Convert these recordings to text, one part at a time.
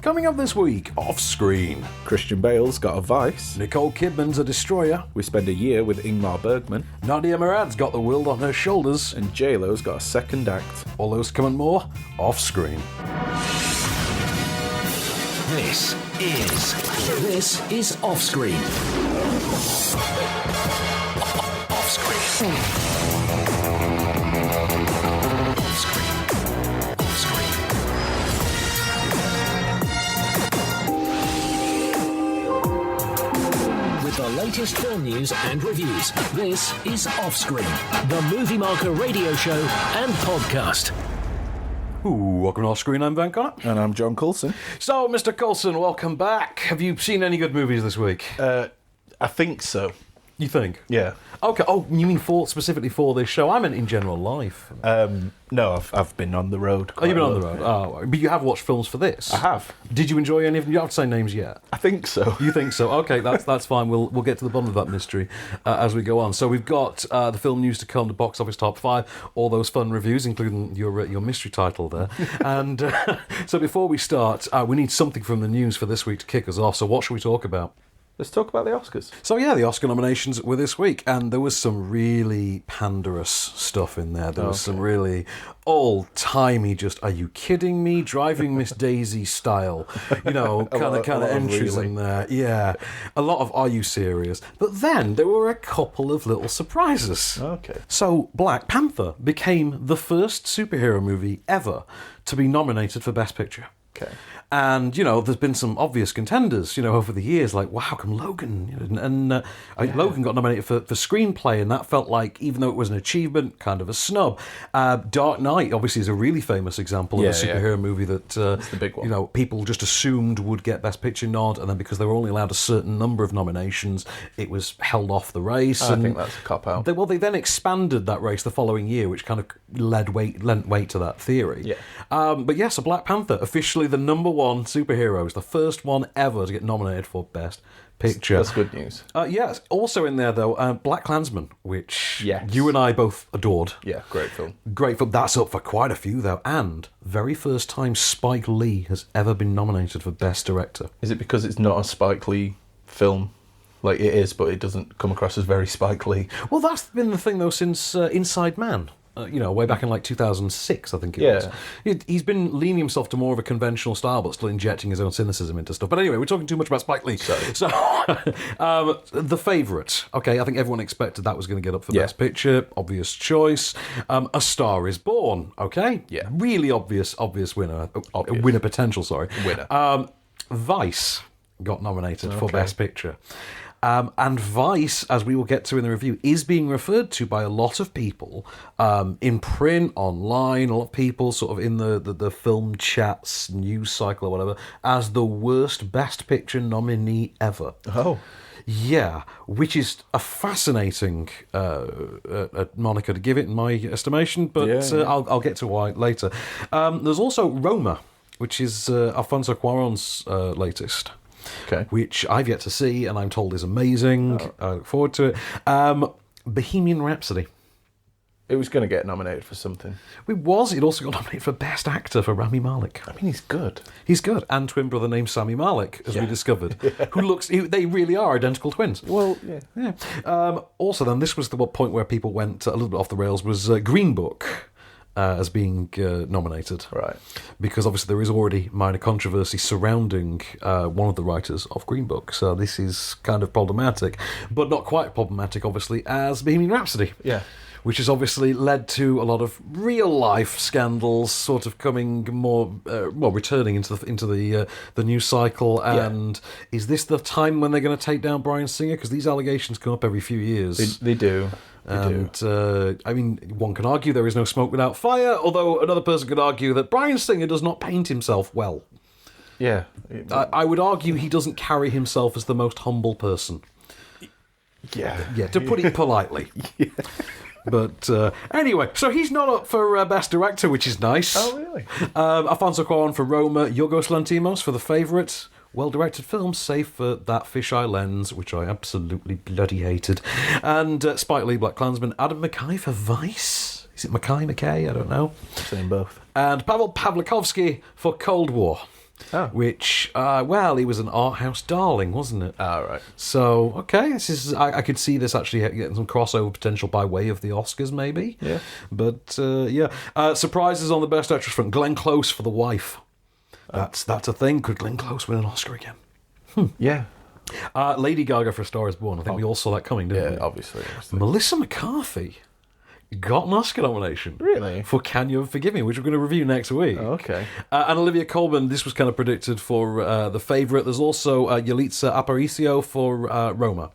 Coming up this week, off-screen. Christian Bale's got a Vice. Nicole Kidman's a destroyer. We spend a year with Ingmar Bergman. Nadia Murad's got the world on her shoulders. And J-Lo's got a second act. All those come and more, off-screen. This is Off-Screen. Off-Screen. With the latest film news and reviews, this is Off-Screen, the Movie Marker radio show and podcast. Ooh, welcome to Off-Screen, I'm Van Connor. And I'm John Coulson. So, Mr. Coulson, welcome back. Have you seen any good movies this week? I think so. You think? Yeah. Okay, oh, you mean specifically for this show? I meant in general life. No, I've been on the road. Oh, you've been on the road? Oh, but you have watched films for this? I have. Did you enjoy any of them? You don't have to say names yet. I think so. You think so? Okay, that's fine. We'll get to the bottom of that mystery as we go on. So we've got the film news to come, the box office top 5, all those fun reviews, including your mystery title there. And so before we start, we need something from the news for this week to kick us off. So what should we talk about? Let's talk about the Oscars. So yeah, the Oscar nominations were this week, and there was some really panderous stuff in there. There was some really old-timey, just, are you kidding me? Driving Miss Daisy style, kind of entries in there. Yeah, a lot of are you serious? But then there were a couple of little surprises. Okay. So Black Panther became the first superhero movie ever to be nominated for Best Picture. Okay. And, there's been some obvious contenders, over the years, like, wow, how come Logan? Logan got nominated for screenplay, and that felt like, even though it was an achievement, kind of a snub. Dark Knight, obviously, is a really famous example of a superhero movie that, that's the big one. People just assumed would get Best Picture nod, and then because they were only allowed a certain number of nominations, it was held off the race. I think that's a cop-out. They then expanded that race the following year, which kind of lent weight to that theory. Yeah. But yes, so Black Panther, officially the number one superheroes, the first one ever to get nominated for Best Picture. That's good news. Yes, also in there though, BlacKkKlansman, which yes. you and I both adored. Yeah, great film. Great film. That's up for quite a few though, and very first time Spike Lee has ever been nominated for Best Director. Is it because it's not a Spike Lee film? Like it is, but it doesn't come across as very Spike Lee. Well, that's been the thing though since Inside Man. Way back in like 2006, I think it was. He's been leaning himself to more of a conventional style, but still injecting his own cynicism into stuff. But anyway, we're talking too much about Spike Lee. So, The Favourite. Okay, I think everyone expected that was going to get up for Best Picture. Obvious choice. A Star is Born. Okay? Yeah. Really obvious winner. Obvious. Winner potential, sorry. Winner. Vice got nominated for Best Picture. And Vice, as we will get to in the review, is being referred to by a lot of people in print, online, a lot of people sort of in the film chats, news cycle or whatever, as the worst Best Picture nominee ever. Oh. Yeah, which is a fascinating moniker to give it, in my estimation, but I'll get to why later. There's also Roma, which is Alfonso Cuarón's latest. Okay. Which I've yet to see, and I'm told is amazing. I look forward to it. Bohemian Rhapsody. It was going to get nominated for something. It also got nominated for Best Actor for Rami Malek. I mean, he's good. He's good. And twin brother named Sami Malek, as we discovered. They really are identical twins. Well, yeah. Also, then, this was the point where people went a little bit off the rails, was Green Book. As being nominated. Right. Because obviously there is already minor controversy surrounding one of the writers of Green Book, so this is kind of problematic, but not quite problematic, obviously, as Bohemian Rhapsody. Yeah. Which has obviously led to a lot of real-life scandals sort of coming more, returning into the news cycle, and is this the time when they're going to take down Bryan Singer? Because these allegations come up every few years. They do. I mean, one can argue there is no smoke without fire, although another person could argue that Bryan Singer does not paint himself well. Yeah. I would argue he doesn't carry himself as the most humble person. Yeah. Yeah, to put it politely. But anyway, so he's not up for Best Director, which is nice. Oh, really? Alfonso Cuarón for Roma, Yorgos Lanthimos for The Favourite. Well-directed film, save for that fisheye lens, which I absolutely bloody hated. And Spike Lee, BlacKkKlansman. Adam McKay for Vice. Is it McKay? I don't know. Same both. And Pavel Pavlikovsky for Cold War. which, he was an art house darling, wasn't it? Right. So, okay, I could see this actually getting some crossover potential by way of the Oscars, maybe. Yeah. But, surprises on the Best Actress front. Glenn Close for The Wife. That's a thing. Could Glenn Close win an Oscar again? Yeah. Lady Gaga for A Star Is Born. I think we all saw that coming, didn't we? Yeah, obviously. Melissa McCarthy got an Oscar nomination. Really? For Can You Forgive Me, which we're going to review next week. Oh, okay. And Olivia Colman, this was kind of predicted for The Favourite. There's also Yalitza Aparicio for Roma,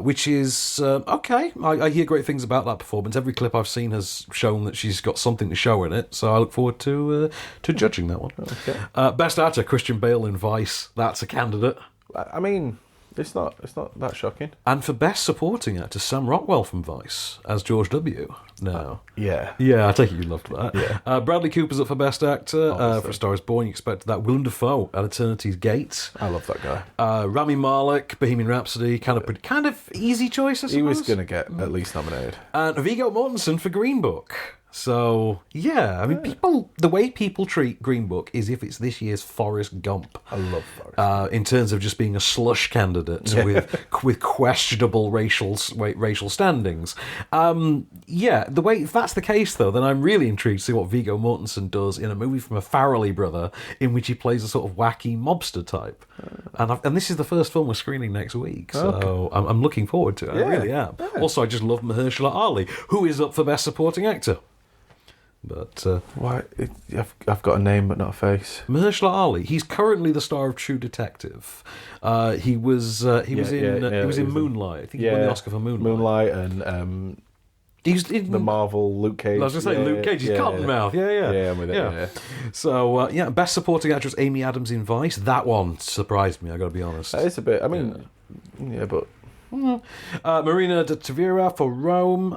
which is okay. I hear great things about that performance. Every clip I've seen has shown that she's got something to show in it, so I look forward to judging that one. Okay. Best Actor, Christian Bale in Vice. That's a candidate. I mean, it's not that shocking. And for Best Supporting Actor, Sam Rockwell from Vice as George W. No. Yeah. Yeah, I take it you loved that. Yeah. Bradley Cooper's up for Best Actor for A Star Is Born. You expected that. Willem Dafoe at Eternity's Gate. I love that guy. Rami Malek, Bohemian Rhapsody. Kind of easy choice, I suppose. He was going to get at least nominated. And Viggo Mortensen for Green Book. So, yeah, I mean, the way people treat Green Book is if it's this year's Forrest Gump. I love Forrest. In terms of just being a slush candidate with questionable racial standings. If that's the case, though, then I'm really intrigued to see what Viggo Mortensen does in a movie from a Farrelly brother in which he plays a sort of wacky mobster type. And this is the first film we're screening next week, so I'm looking forward to it. I really am. Yeah. Also, I just love Mahershala Ali, who is up for Best Supporting Actor. But why? I've got a name but not a face. Mahershala Ali. He's currently the star of True Detective. He was in Moonlight. I think he won the Oscar for Moonlight. Moonlight and he's in the Marvel Luke Cage. I was going to say Luke Cage. He's Cottonmouth. Yeah, I'm with it. Yeah. So Best Supporting Actress Amy Adams in Vice. That one surprised me. I got to be honest. That is a bit. I mean, but. Marina de Tavira for Rome.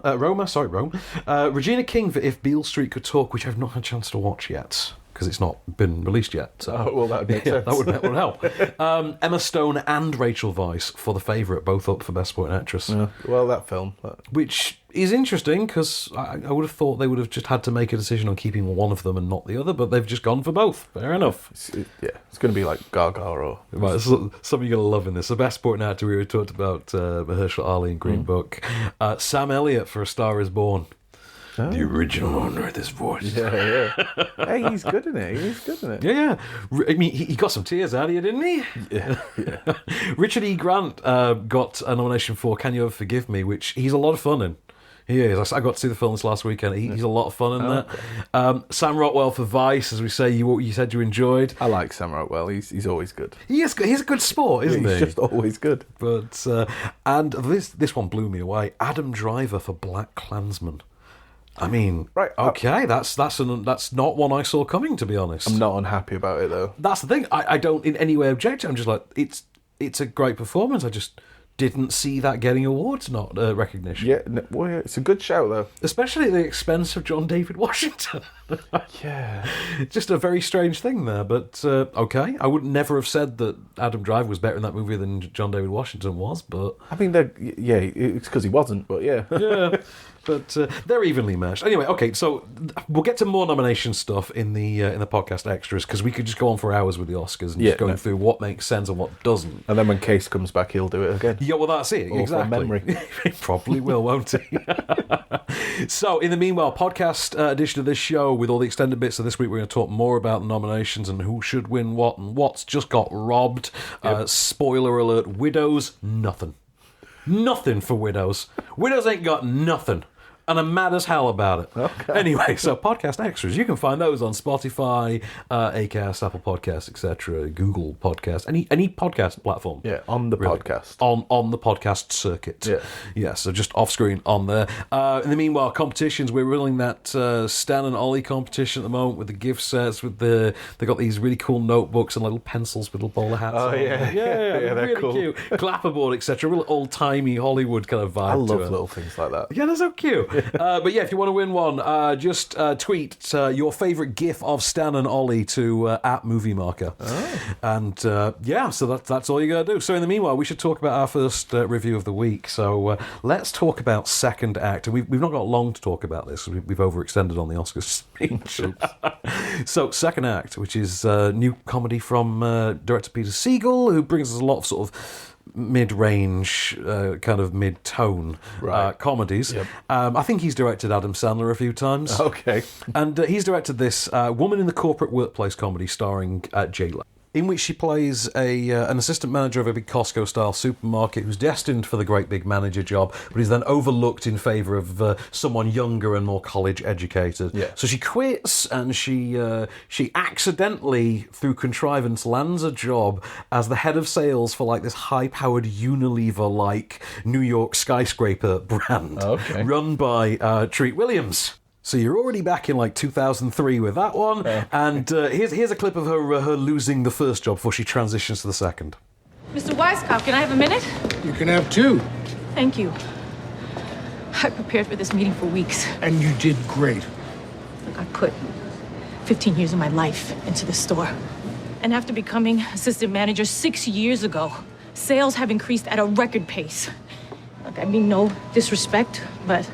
Regina King for If Beale Street Could Talk, which I've not had a chance to watch yet because it's not been released yet. So. That would make sense. That would help. Emma Stone and Rachel Weisz for The Favourite, both up for Best Supporting Actress. Yeah. Well, that film. Which is interesting because I would have thought they would have just had to make a decision on keeping one of them and not the other, but they've just gone for both. Fair enough. It's going to be like Gaga or... Right, something you're going to love in this. The Best Supporting Actor, we already talked about Mahershala Ali in Green Book. Sam Elliott for A Star Is Born. The original owner of this voice. Yeah. Hey, he's good in it. Yeah. I mean, he got some tears out of you, didn't he? Yeah. Richard E. Grant got a nomination for Can You Ever Forgive Me, which he's a lot of fun in. He is. I got to see the film this last weekend. He's a lot of fun in that. Okay. Sam Rockwell for Vice, as we say, you said you enjoyed. I like Sam Rockwell. He's always good. He's a good sport, isn't he? He's just always good. But and this one blew me away. Adam Driver for Black Klansman. I mean, right? Okay, that's not one I saw coming, to be honest. I'm not unhappy about it though. That's the thing. I don't in any way object. I'm just like it's a great performance. I just didn't see that getting awards recognition. Yeah, it's a good shout though, especially at the expense of John David Washington. Yeah, just a very strange thing there. But okay, I would never have said that Adam Driver was better in that movie than John David Washington was. But I mean, it's because he wasn't. But yeah. But they're evenly matched. Anyway, okay, so we'll get to more nomination stuff in the podcast extras because we could just go on for hours with the Oscars and just going through what makes sense and what doesn't. And then when Case comes back, he'll do it again. Yeah, well, that's it. Or exactly. From memory. He probably will, won't he? So, in the meanwhile, podcast edition of this show with all the extended bits of this week, we're going to talk more about the nominations and who should win what and what's just got robbed. Yep. Spoiler alert: Widows, nothing. Nothing for Widows. Widows ain't got nothing. And I'm mad as hell about it. Okay. Anyway, so podcast extras, you can find those on Spotify, Acast, Apple Podcasts, etc., Google Podcasts, any podcast platform. Yeah, on the podcast. On the podcast circuit. Yeah, so just off screen on there. In the meanwhile, competitions, we're running that Stan and Ollie competition at the moment with the gift sets. They got these really cool notebooks and little pencils with little bowler hats. Oh, on. yeah, they're really cool. Cute. Clapperboard, etc. Real old timey Hollywood kind of vibe. I love little things like that. Yeah, they're so cute. But yeah, if you want to win one, just tweet your favourite GIF of Stan and Ollie to @MovieMarker. And so that's all you got to do. So in the meanwhile, we should talk about our first review of the week. So let's talk about second act. And we've not got long to talk about this. We've overextended on the Oscars speech. So second act, which is a new comedy from director Peter Siegel, who brings us a lot of sort of mid-range, kind of mid-tone comedies. Yep. I think he's directed Adam Sandler a few times. Okay. And he's directed this woman in the corporate workplace comedy starring J-Lo, in which she plays an assistant manager of a big Costco-style supermarket who's destined for the great big manager job, but is then overlooked in favour of someone younger and more college-educated. Yeah. So she quits, and she accidentally, through contrivance, lands a job as the head of sales for like this high-powered Unilever-like New York skyscraper brand, run by Treat Williams. So you're already back in like 2003 with that one, and here's a clip of her losing the first job before she transitions to the second. Mr. Weiskopf, can I have a minute? You can have two. Thank you. I prepared for this meeting for weeks. And you did great. Look, I put 15 years of my life into the store. And after becoming assistant manager 6 years ago, sales have increased at a record pace. Look, I mean no disrespect, but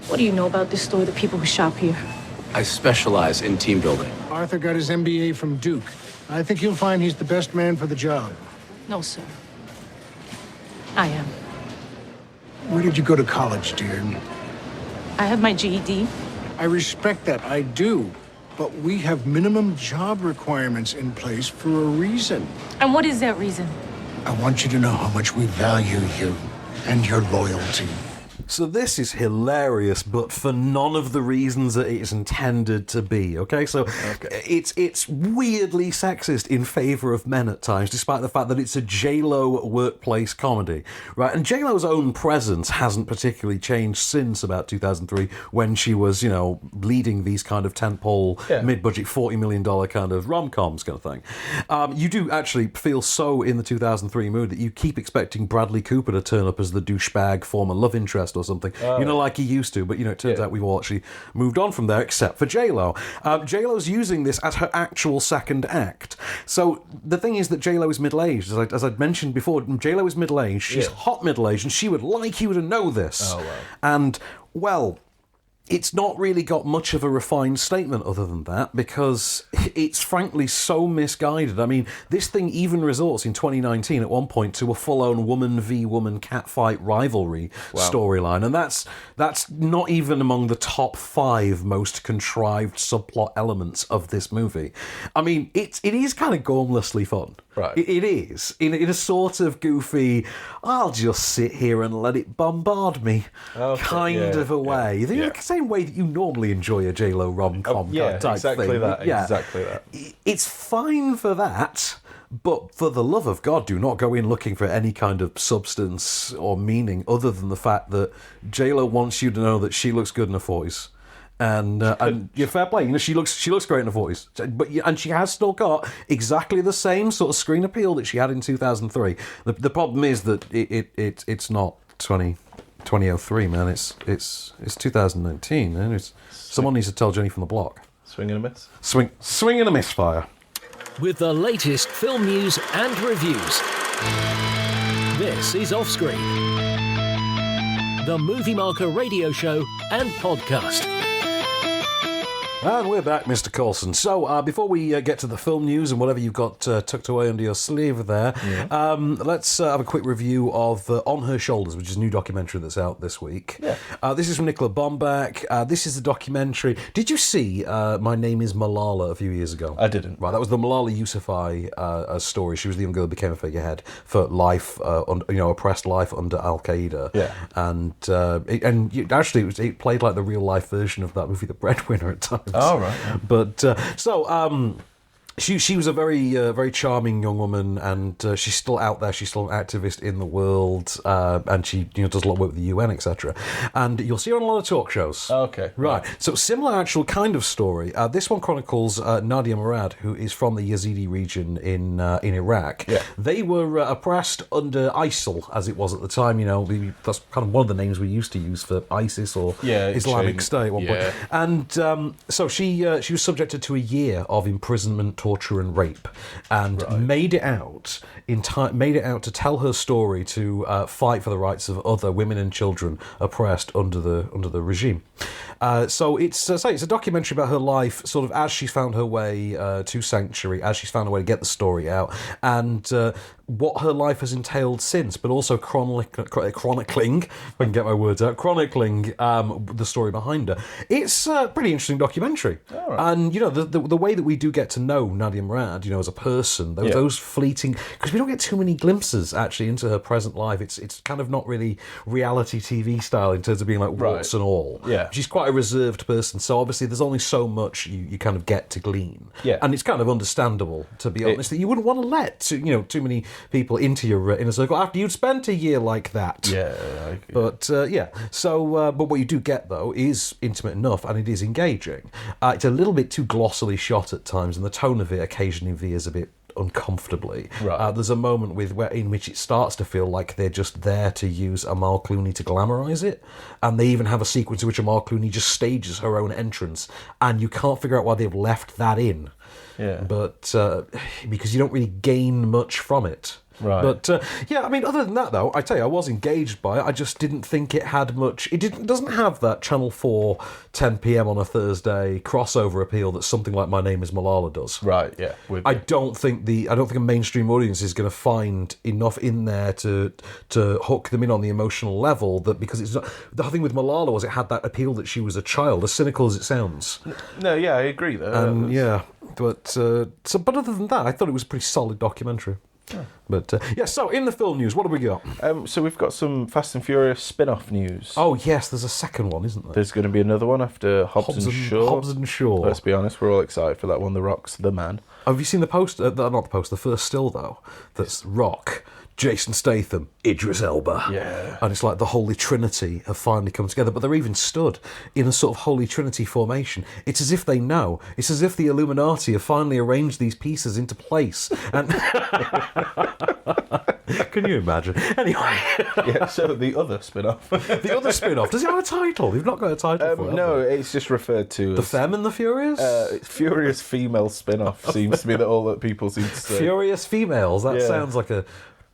what do you know about this store, the people who shop here? I specialize in team building. Arthur got his MBA from Duke. I think you'll find he's the best man for the job. No, sir. I am. Where did you go to college, dear? I have my GED. I respect that, I do. But we have minimum job requirements in place for a reason. And what is that reason? I want you to know how much we value you and your loyalty. So this is hilarious, but for none of the reasons that it's intended to be, okay? So it's weirdly sexist in favour of men at times, despite the fact that it's a J-Lo workplace comedy, right? And J-Lo's own presence hasn't particularly changed since about 2003, when she was, leading these kind of tentpole, mid-budget, $40 million kind of rom-coms kind of thing. You do actually feel so in the 2003 mood that you keep expecting Bradley Cooper to turn up as the douchebag former love interest or something, like he used to, but it turns out we've all actually moved on from there, except for J-Lo. J-Lo's using this as her actual second act. So the thing is that J-Lo is middle-aged, as I'd mentioned before. J-Lo is middle-aged, she's hot middle-aged, and she would like you to know this. Oh, wow. And, well, it's not really got much of a refined statement other than that, because it's frankly so misguided. I mean, this thing even resorts in 2019 at one point to a full-on woman v woman catfight rivalry storyline, and that's not even among the top 5 most contrived subplot elements of this movie. I mean, it is kind of gormlessly fun. Right. It is. In a sort of goofy, I'll just sit here and let it bombard me kind of a way. The same way that you normally enjoy a J-Lo rom-com type exactly thing. That, exactly that. It's fine for that, but for the love of God, do not go in looking for any kind of substance or meaning other than the fact that J-Lo wants you to know that she looks good in her 40s. And fair play. She looks great in her 40s, and she has still got exactly the same sort of screen appeal that she had in 2003. The problem is that it's not 2003, man. It's 2019, and someone needs to tell Jenny from the block. Swing and a miss. Swing and a misfire. With the latest film news and reviews. This is Offscreen, the Movie Marker radio show and podcast. And we're back, Mr. Coulson. So, before we get to the film news and whatever you've got tucked away under your sleeve there, let's have a quick review of On Her Shoulders, which is a new documentary that's out this week. Yeah. This is from Nicola Baumbach. This is the documentary. Did you see My Name is Malala a few years ago? I didn't. Right, that was the Malala Yousafzai story. She was the young girl who became a figurehead for life, oppressed life under Al-Qaeda. Yeah. And it played like the real-life version of that movie, The Breadwinner, at times. Oh, right. Yeah. But She was a very charming young woman, and she's still out there. She's still an activist in the world, and she does a lot of work with the UN, etc. And you'll see her on a lot of talk shows. Okay, right. So similar actual kind of story. This one chronicles Nadia Murad, who is from the Yazidi region in Iraq. Yeah. They were oppressed under ISIL, as it was at the time. That's kind of one of the names we used to use for ISIS or Islamic State at one point. And so she was subjected to a year of imprisonment, torture and rape, and made it out to tell her story, to fight for the rights of other women and children oppressed under the regime. So it's a documentary about her life, sort of as she's found her way to sanctuary, as she's found a way to get the story out, and what her life has entailed since, but also chronicling, if I can get my words out, the story behind her. It's a pretty interesting documentary. And, the way that we do get to know Nadia Murad, as a person, those fleeting, because we don't get too many glimpses, actually, into her present life. It's kind of not really reality TV style in terms of being like warts and all. Yeah. She's quite a reserved person, so obviously there's only so much you kind of get to glean. Yeah. And it's kind of understandable, to be honest, that you wouldn't want to let too many people into your inner circle after you'd spent a year like that. Yeah. But so but what you do get though is intimate enough, and it is engaging. It's a little bit too glossily shot at times, and the tone of it occasionally veers a bit uncomfortably. Right. There's a moment in which it starts to feel like they're just there to use Amal Clooney to glamorise it, and they even have a sequence in which Amal Clooney just stages her own entrance, and you can't figure out why they've left that in. Yeah. But because you don't really gain much from it. Right. But other than that though, I tell you, I was engaged by it. I just didn't think it had much. It doesn't have that Channel 4 10 p.m. on a Thursday crossover appeal that something like My Name Is Malala does. Right. Yeah. I don't think a mainstream audience is going to find enough in there to hook them in on the emotional level, that because it's not. The thing with Malala was it had that appeal that she was a child, as cynical as it sounds. No, yeah, I agree though. But other than that, I thought it was a pretty solid documentary. Yeah. But so in the film news, what have we got? So we've got some Fast and Furious spin-off news. Oh yes, there's a second one, isn't there? There's going to be another one after Hobbs and Shaw. Hobbs and Shaw. Let's be honest, we're all excited for that one. The Rock's the man. Have you seen the poster? Not the poster. The first still though. That's Rock, Jason Statham, Idris Elba. Yeah. And it's like the Holy Trinity have finally come together, but they're even stood in a sort of Holy Trinity formation. It's as if they know. It's as if the Illuminati have finally arranged these pieces into place. And can you imagine? Anyway. Yeah, so the other spin-off. The other spin-off. Does it have a title? You've not got a title for it. No, it's just referred to as... The Femme and the Furious? Furious female spin-off seems to be all that people seem to say. Furious females? That sounds like a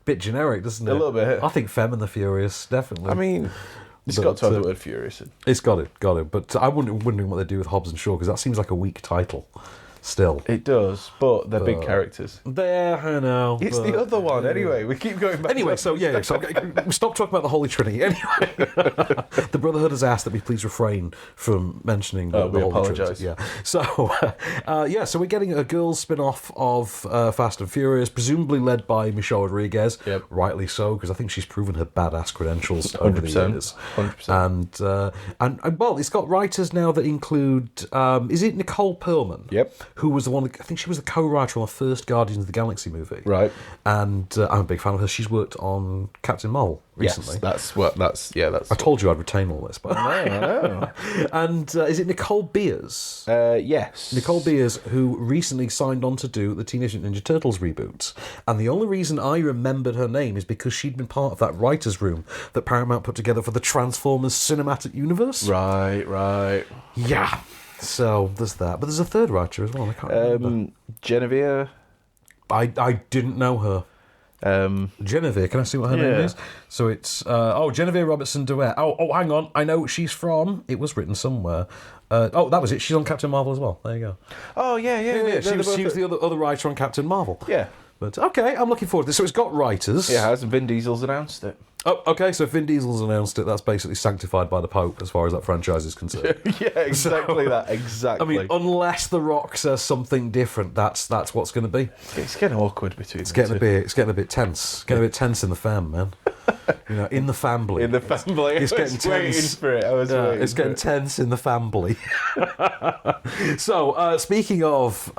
bit generic, doesn't it? A little bit. I think Femme and the Furious, definitely. I mean, it's got to have the word Furious in. It's got it. But I'm wondering what they do with Hobbs and Shaw, because that seems like a weak title. Still. It does, but they're big characters. There, I know. It's the other one, anyway. We keep going back Anyway, so we stop talking about the Holy Trinity. Anyway, the Brotherhood has asked that we please refrain from mentioning the Holy apologise. Trinity. Yeah. So we're getting a girls' spin-off of Fast and Furious, presumably led by Michelle Rodriguez. Yep. Rightly so, because I think she's proven her badass credentials over the years. 100%. And well, it's got writers now that include, is it Nicole Perlman? Yep. Who was the one, I think she was the co-writer on the first Guardians of the Galaxy movie. Right. And I'm a big fan of her. She's worked on Captain Marvel recently. Yes, that's... I told you I'd retain all this, but... I know. And is it Nicole Beers? Yes. Nicole Beers, who recently signed on to do the Teenage Mutant Ninja Turtles reboot. And the only reason I remembered her name is because she'd been part of that writer's room that Paramount put together for the Transformers cinematic universe. Right. Yeah. So there's that, but there's a third writer as well. I can't remember. Genevieve. I didn't know her. Genevieve, can I see what her name is? So it's Genevieve Robertson Duet. Oh, hang on, I know what she's from. It was written somewhere. That was it. She's on Captain Marvel as well. There you go. Oh yeah. She was the other writer on Captain Marvel. Yeah. But okay, I'm looking forward to this. So it's got writers. It has, and Vin Diesel's announced it. Oh, okay, so Vin Diesel's announced it. That's basically sanctified by the Pope as far as that franchise is concerned. Yeah, exactly that. Exactly. I mean, unless The Rock says something different, that's what's going to be. It's getting awkward between It's getting a bit tense. Getting a bit tense in the fam, man. In the family. In the family. It's getting tense. For it. I was waiting it's for getting it. tense in the family. So, speaking of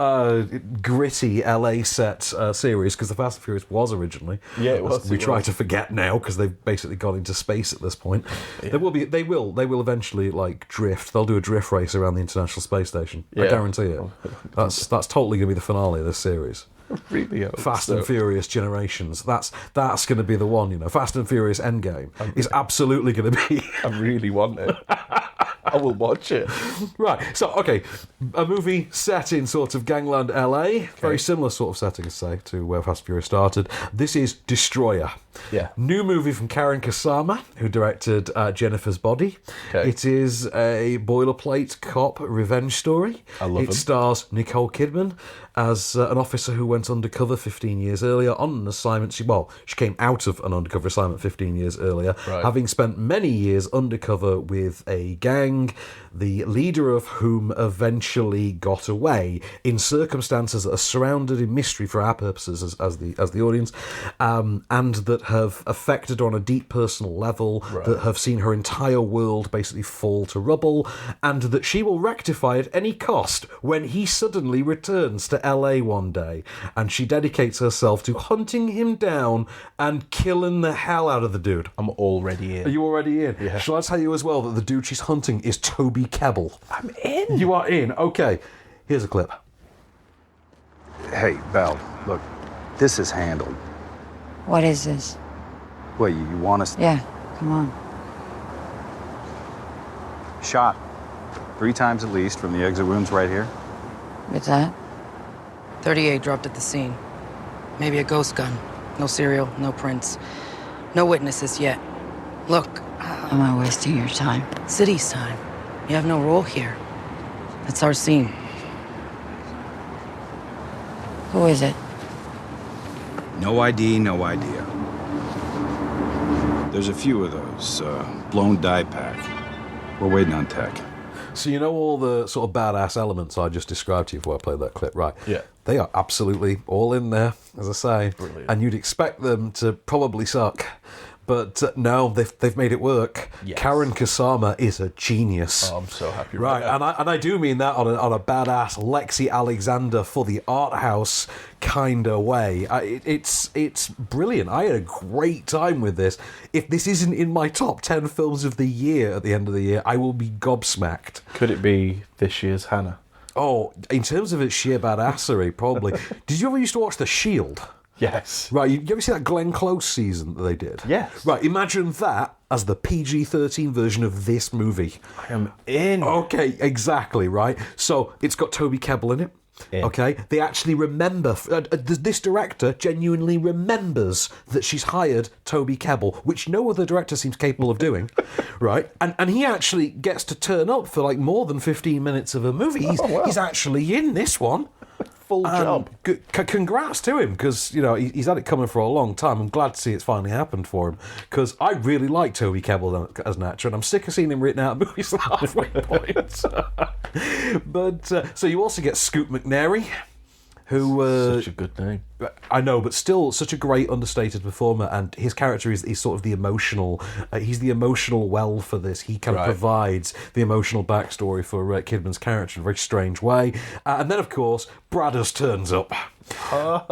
gritty LA set series, because the Fast and Furious was originally. Yeah, it was. We try to forget now because they've basically gone into space at this point. Yeah. They will eventually drift. They'll do a drift race around the International Space Station. I guarantee it. That's totally going to be the finale of this series. Really Fast and Furious Generations. That's going to be the one. Fast and Furious Endgame is absolutely going to be. I really want it. I will watch it. Right. So, okay, a movie set in sort of gangland LA, very similar sort of setting, say, to where Fast and Furious started. This is Destroyer. Yeah. New movie from Karen Kusama, who directed Jennifer's Body. Okay. It is a boilerplate cop revenge story. I love it. It stars Nicole Kidman as an officer who went undercover 15 years earlier on an assignment. She came out of an undercover assignment 15 years earlier, having spent many years undercover with a gang, the leader of whom eventually got away in circumstances that are surrounded in mystery for our purposes as the audience, and that have affected her on a deep personal level, that have seen her entire world basically fall to rubble, and that she will rectify at any cost when he suddenly returns to LA one day, and she dedicates herself to hunting him down and killing the hell out of the dude. I'm already in. Are you already in? Yeah. Shall I tell you as well that the dude she's hunting is Toby Kebbell? I'm in. You are in. Okay. Here's a clip. Hey, Val, look, this is handled. What is this? Well, you want us... Yeah, come on. Shot 3 times at least from the exit wounds right here. What's that? 38 dropped at the scene. Maybe a ghost gun. No serial, no prints. No witnesses yet. Look. Am I wasting your time? City's time. You have no role here. It's our scene. Who is it? No ID, no idea. There's a few of those, blown dye pack. We're waiting on tech. So you know all the sort of badass elements I just described to you before I played that clip, right? Yeah. They are absolutely all in there, as I say. Brilliant. And you'd expect them to probably suck. But no, they've made it work. Yes. Karen Kusama is a genius. Oh, I'm so happy. Right, and I do mean that on a badass Lexi Alexander for the art house kind of way. It's brilliant. I had a great time with this. If this isn't in my top 10 films of the year at the end of the year, I will be gobsmacked. Could it be this year's Hannah? Oh, in terms of its sheer badassery, probably. Did you ever used to watch The Shield? Yes. Right, you ever see that Glenn Close season that they did? Yes. Right, imagine that as the PG-13 version of this movie. I am in. Okay, exactly, right? So, it's got Toby Kebbell in it. In. Okay, they actually remember, this director genuinely remembers that she's hired Toby Kebbell, which no other director seems capable of doing, right? And he actually gets to turn up for like more than 15 minutes of a movie. He's actually in this one. Full job. Congrats to him, because he's had it coming for a long time. I'm glad to see it's finally happened for him, because I really like Toby Kebbell as an actor, and I'm sick of seeing him written out of movies at the halfway point. But so you also get Scoot McNairy, who such a good name. I know, but still such a great understated performer, and his character is sort of the emotional. He's the emotional well for this. He kind of provides the emotional backstory for Kidman's character in a very strange way. And then, of course, Bradders turns up.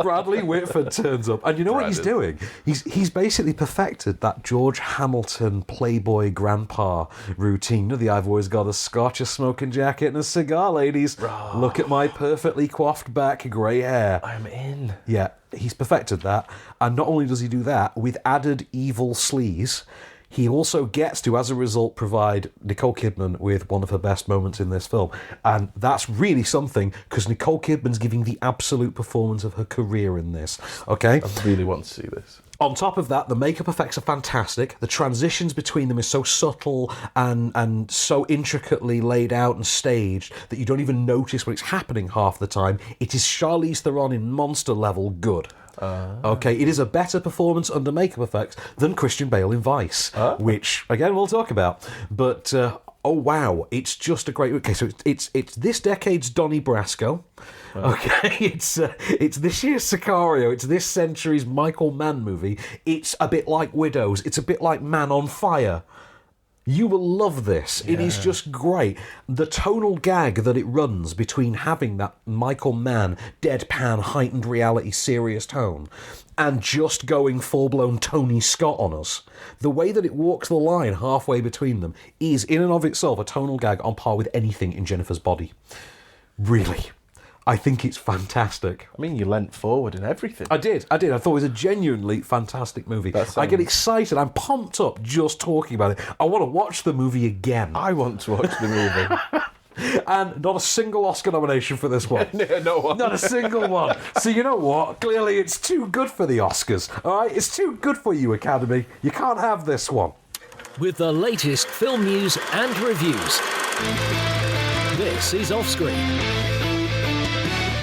Bradley Whitford turns up, and you know what he's doing? He's basically perfected that George Hamilton Playboy grandpa routine. The I've always got a scotch, a smoking jacket, and a cigar, ladies. Look at my perfectly coiffed back, grey hair. I'm in. Yeah, he's perfected that, and not only does he do that, with added evil sleaze, he also gets to, as a result, provide Nicole Kidman with one of her best moments in this film. And that's really something, because Nicole Kidman's giving the absolute performance of her career in this. Okay? I really want to see this. On top of that, the makeup effects are fantastic. The transitions between them is so subtle and so intricately laid out and staged that you don't even notice when it's happening half the time. It is Charlize Theron in monster level good. Okay, it is a better performance under makeup effects than Christian Bale in Vice, which, again, we'll talk about. But oh wow, it's just a great... Okay, so it's this decade's Donnie Brasco. Okay, it's this year's Sicario. It's this century's Michael Mann movie. It's a bit like Widows. It's a bit like Man on Fire. You will love this. Yeah. It is just great. The tonal gag that it runs between having that Michael Mann deadpan, heightened reality, serious tone and just going full-blown Tony Scott on us. The way that it walks the line halfway between them is, in and of itself, a tonal gag on par with anything in Jennifer's Body. Really. I think it's fantastic. I mean, you leant forward and everything. I did. I thought it was a genuinely fantastic movie. I get excited. I'm pumped up just talking about it. I want to watch the movie again. I want to watch the movie. And not a single Oscar nomination for this one. No one. Not a single one. So you know what? Clearly it's too good for the Oscars. All right? It's too good for you, Academy. You can't have this one. With the latest film news and reviews, this is Offscreen,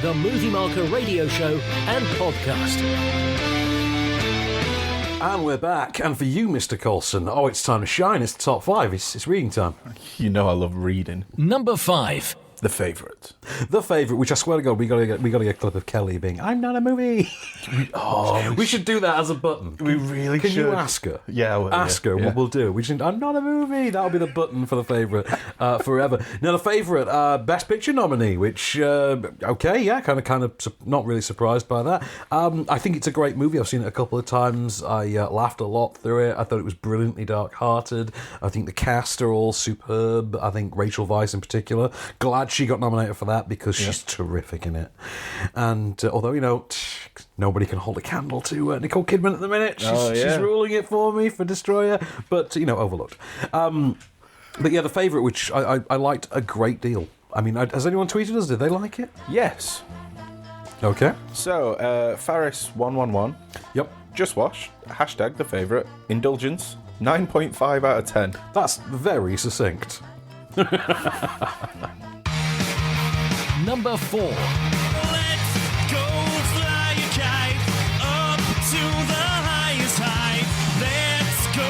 the Movie Marker radio show and podcast. And we're back. And for you, Mr. Coulson, it's time to shine. It's the top 5. It's reading time. You know I love reading. Number 5. The Favourite. The Favourite, which I swear to God, we got to get a clip of Kelly being, I'm not a movie. We should do that as a button. We really should. Can you ask her? Yeah, well, ask her. Yeah. We'll do it. We should. I'm not a movie. That'll be the button for The Favourite forever. Now, The Favourite, Best Picture nominee, which okay, yeah, kind of not really surprised by that. I think it's a great movie. I've seen it a couple of times. I laughed a lot through it. I thought it was brilliantly dark-hearted. I think the cast are all superb. I think Rachel Weisz in particular. Glad she got nominated for that because she's terrific in it. And although, nobody can hold a candle to Nicole Kidman at the minute. She's ruling it for me for Destroyer, but, overlooked. But yeah, The Favourite, which I liked a great deal. I mean, has anyone tweeted us? Did they like it? Yes. Okay. So, Faris111. Yep. Just watched. # The Favourite. Indulgence. 9.5 out of 10. That's very succinct. Number 4. Let's go fly a kite up to the highest height. Let's go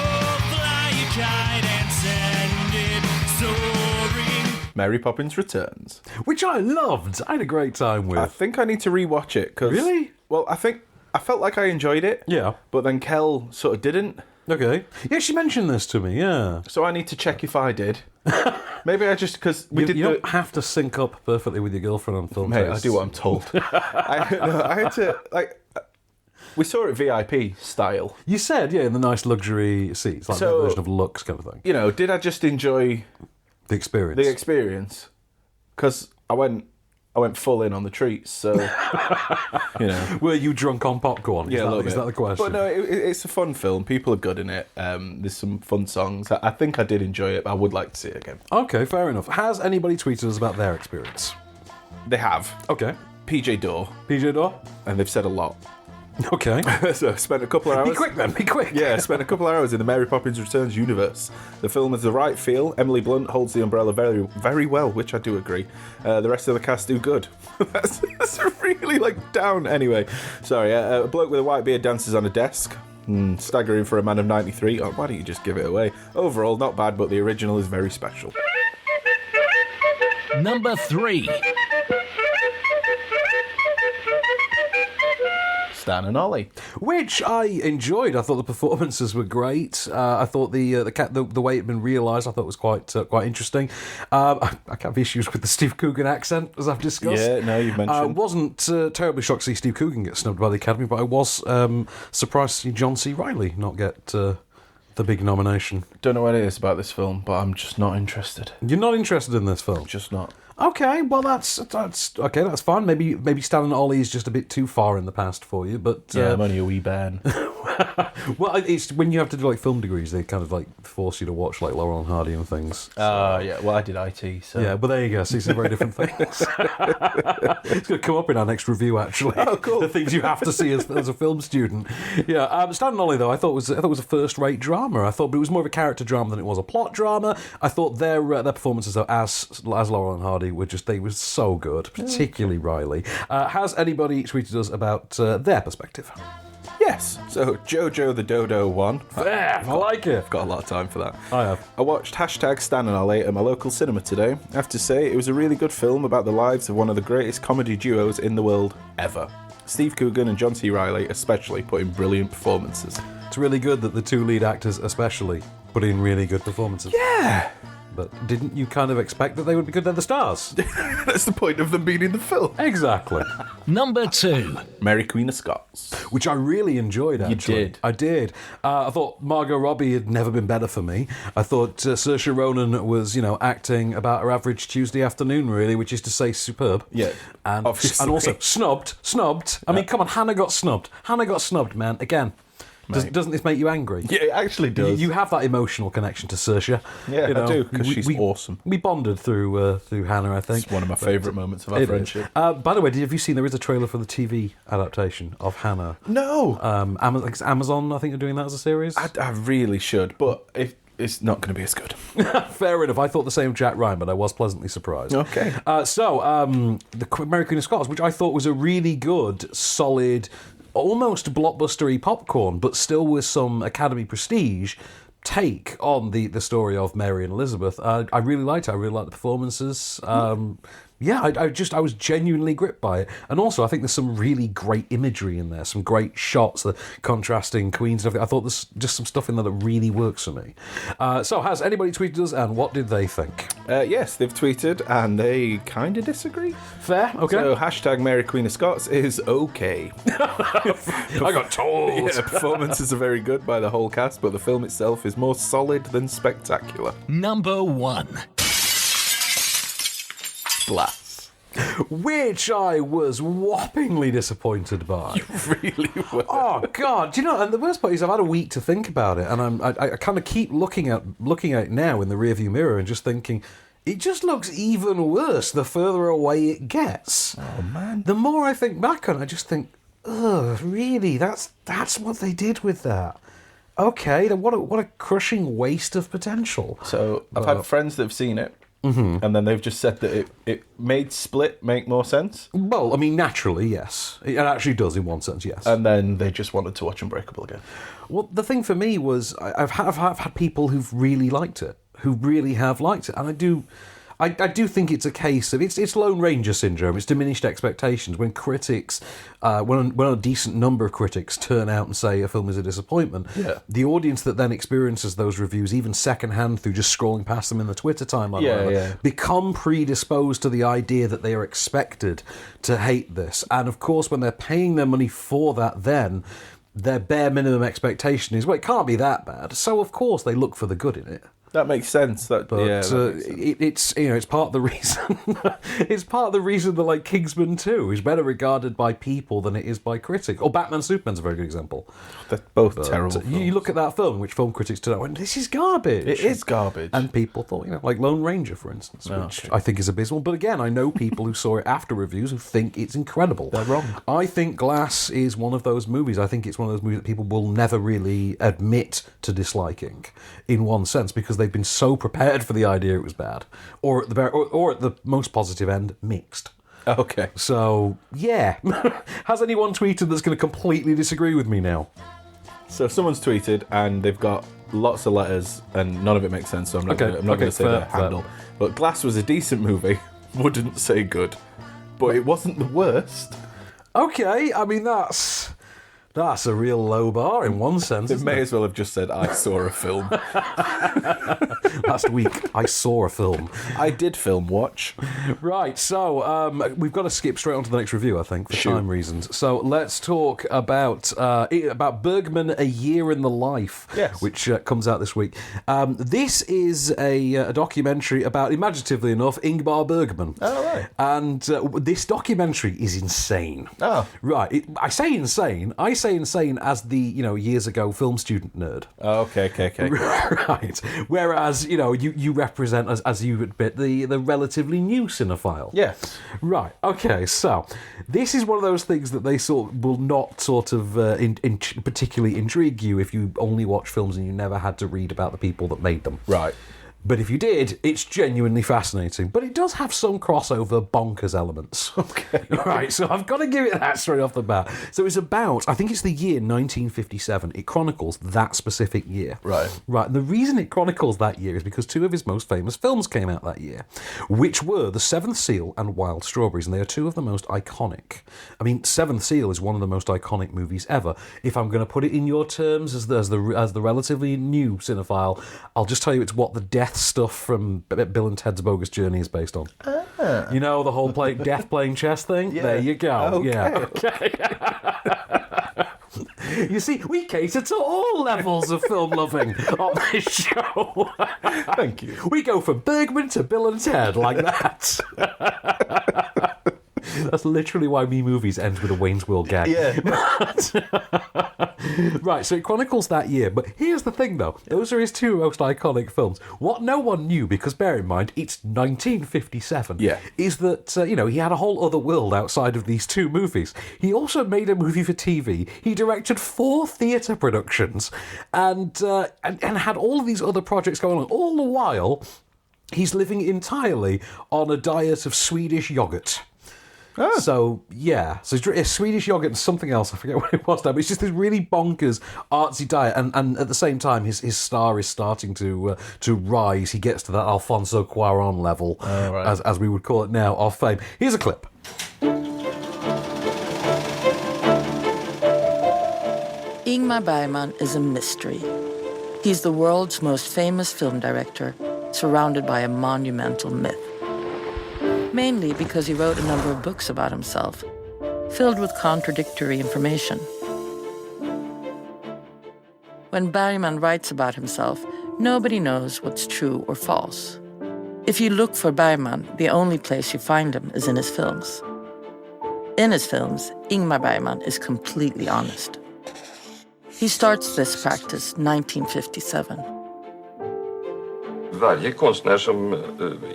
fly a kite and send it soaring. Mary Poppins Returns. Which I loved. I had a great time with. I think I need to rewatch it. Really? Well, I felt like I enjoyed it. Yeah. But then Kel sort of didn't. Okay. Yeah, she mentioned this to me, yeah. So I need to check if I did. Maybe I just... Because you don't have to sync up perfectly with your girlfriend on film. Mate, I do what I'm told. I had to... We saw it VIP style. You said, in the nice luxury seats, like that version of Lux kind of thing. Did I just enjoy... The experience? Because I went full in on the treats, so... Were you drunk on popcorn? Yeah, is that the question? But no, it's a fun film. People are good in it. There's some fun songs. I think I did enjoy it, but I would like to see it again. Okay, fair enough. Has anybody tweeted us about their experience? They have. Okay. PJ Dorr. PJ Dorr? And they've said a lot. Okay. So I spent a couple of hours... Be quick then, be quick. Yeah, I spent a couple of hours in the Mary Poppins Returns universe. The film has the right feel. Emily Blunt holds the umbrella very, very well, which I do agree. The rest of the cast do good. That's really, down. Anyway, sorry. A bloke with a white beard dances on a desk. Staggering for a man of 93. Oh, why don't you just give it away? Overall, not bad, but the original is very special. Number 3. Stan and Ollie, which I enjoyed. I thought the performances were great. I thought the way it had been realised, I thought was quite interesting. I have issues with the Steve Coogan accent, as I've discussed. Yeah, no, you've mentioned. I wasn't terribly shocked to see Steve Coogan get snubbed by the Academy, but I was surprised to see John C. Reilly not get the big nomination. Don't know what it is about this film, but I'm just not interested. You're not interested in this film? Just not. Okay, well that's okay. That's fine. Maybe Stan and Ollie is just a bit too far in the past for you, but I'm only a wee bairn. Well, it's when you have to do film degrees, they kind of force you to watch Laurel and Hardy and things. Yeah. Well, I did IT, so yeah. But there you go. See, some very different things. It's going to come up in our next review, actually. Oh, cool. The things you have to see as a film student. Yeah. Stan and Ollie, though, I thought was a first-rate drama. But it was more of a character drama than it was a plot drama. I thought their performances, though, as Laurel and Hardy, they were so good, particularly Riley. Has anybody tweeted us about their perspective? Yes. So, Jojo the Dodo won. Fair, I like it. I've got a lot of time for that. I have. I watched #Stan and Ollie at my local cinema today. I have to say, it was a really good film about the lives of one of the greatest comedy duos in the world ever. Steve Coogan and John C. Reilly especially put in brilliant performances. It's really good that the two lead actors especially put in really good performances. Yeah! But didn't you kind of expect that they would be good? They're the stars. That's the point of them being in the film. Exactly. Number 2. Mary Queen of Scots. Which I really enjoyed, actually. You did? I did. I thought Margot Robbie had never been better for me. I thought Saoirse Ronan was, acting about her average Tuesday afternoon, really, which is to say superb. Yeah, And obviously. also snubbed. I mean, come on, Hannah got snubbed. Hannah got snubbed, man, again. Doesn't this make you angry? Yeah, it actually does. You have that emotional connection to Saoirse. Yeah, I do, because she's awesome. We bonded through Hannah, I think. It's one of my favourite moments of our friendship. By the way, have you seen there is a trailer for the TV adaptation of Hannah? No! Amazon, I think, are doing that as a series. I really should, but it's not going to be as good. Fair enough. I thought the same of Jack Ryan, but I was pleasantly surprised. Okay. The Mary Queen of Scots, which I thought was a really good, solid, almost blockbustery popcorn, but still with some Academy prestige take on the story of Mary and Elizabeth. I really liked it. I really liked the performances. I was genuinely gripped by it. And also, I think there's some really great imagery in there, some great shots, the contrasting queens and everything. I thought there's just some stuff in there that really works for me. So, has anybody tweeted us, and what did they think? Yes, they've tweeted, and they kind of disagree. Fair, okay. So, Mary Queen of Scots is okay. I got told. Yeah, performances are very good by the whole cast, but the film itself is more solid than spectacular. Number 1. Glass. Which I was whoppingly disappointed by. You really were. Oh God! And the worst part is I've had a week to think about it, and I kind of keep looking at it now in the rearview mirror and just thinking, it just looks even worse the further away it gets. Oh man! The more I think back on it, I just think, ugh, really? That's what they did with that. Okay, then what a crushing waste of potential. So I've had friends that have seen it. Mm-hmm. And then they've just said that it made Split make more sense. Well, I mean, naturally, yes. It actually does in one sense, yes. And then they just wanted to watch Unbreakable again. Well, the thing for me was I've had people who've really liked it, who really have liked it. And I do think it's a case of it's Lone Ranger syndrome. It's diminished expectations. When critics, when a decent number of critics turn out and say a film is a disappointment, yeah. The audience that then experiences those reviews, even secondhand through just scrolling past them in the Twitter timeline, become predisposed to the idea that they are expected to hate this. And of course, when they're paying their money for that, then their bare minimum expectation is, well, it can't be that bad. So of course they look for the good in it. That makes sense. That makes sense. It's part of the reason. It's part of the reason that like Kingsman 2 is better regarded by people than it is by critics. Or Batman Superman's a very good example. They're both terrible. You look at that film, which film critics turn out and this is garbage. It is garbage. And people thought, like Lone Ranger, for instance, which I think is abysmal. But again, I know people who saw it after reviews who think it's incredible. They're wrong. I think Glass is one of those movies. I think it's one of those movies that people will never really admit to disliking, in one sense, because they've been so prepared for the idea it was bad, or at the most positive end, mixed. Okay. So yeah, has anyone tweeted that's going to completely disagree with me now? So someone's tweeted and they've got lots of letters and none of it makes sense. So I'm not going to say the handle. But Glass was a decent movie. Wouldn't say good, but it wasn't the worst. Okay, I mean that's a real low bar in one sense. It may as well have just said, I saw a film. Last week, I saw a film. I did film watch. Right, so we've got to skip straight on to the next review, I think, for time reasons. So let's talk about Bergman, A Year in the Life, which comes out this week. This is a documentary about, imaginatively enough, Ingmar Bergman. Oh, right. And this documentary is insane. Oh. Right, I say insane as the, years ago film student nerd. Oh, okay. Right. Whereas, you represent, as you admit, the relatively new cinephile. Yes. Right. Okay, so this is one of those things that they will not particularly intrigue you if you only watch films and you never had to read about the people that made them. Right. But if you did, it's genuinely fascinating. But it does have some crossover bonkers elements. Okay. Right, so I've got to give it that straight off the bat. So it's about, I think it's the year 1957. It chronicles that specific year. Right. Right, and the reason it chronicles that year is because two of his most famous films came out that year, which were The Seventh Seal and Wild Strawberries, and they are two of the most iconic. I mean, Seventh Seal is one of the most iconic movies ever. If I'm going to put it in your terms as the relatively new cinephile, I'll just tell you it's what the death stuff from Bill and Ted's Bogus Journey is based on. You know, the whole death playing chess thing? Yeah. There you go. Okay. Yeah. Okay. You see, we cater to all levels of film loving on this show. Thank you. We go from Bergman to Bill and Ted like that. That's literally why Me Movies ends with a Wayne's World gag. Yeah. Right, so it chronicles that year. But here's the thing, though. Those are his two most iconic films. What no one knew, because bear in mind, it's 1957, is that, he had a whole other world outside of these two movies. He also made a movie for TV. He directed 4 theatre productions and had all of these other projects going on. All the while, he's living entirely on a diet of Swedish yoghurt. Oh. So, yeah. So it's Swedish yogurt and something else. I forget what it was now. But it's just this really bonkers, artsy diet. And at the same time, his star is starting to rise. He gets to that Alfonso Cuarón level, as we would call it now, of fame. Here's a clip. Ingmar Bergman is a mystery. He's the world's most famous film director, surrounded by a monumental myth. Mainly because he wrote a number of books about himself, filled with contradictory information. When Bergman writes about himself, nobody knows what's true or false. If you look for Bergman, the only place you find him is in his films. In his films, Ingmar Bergman is completely honest. He starts this practice 1957. Varje konstnär som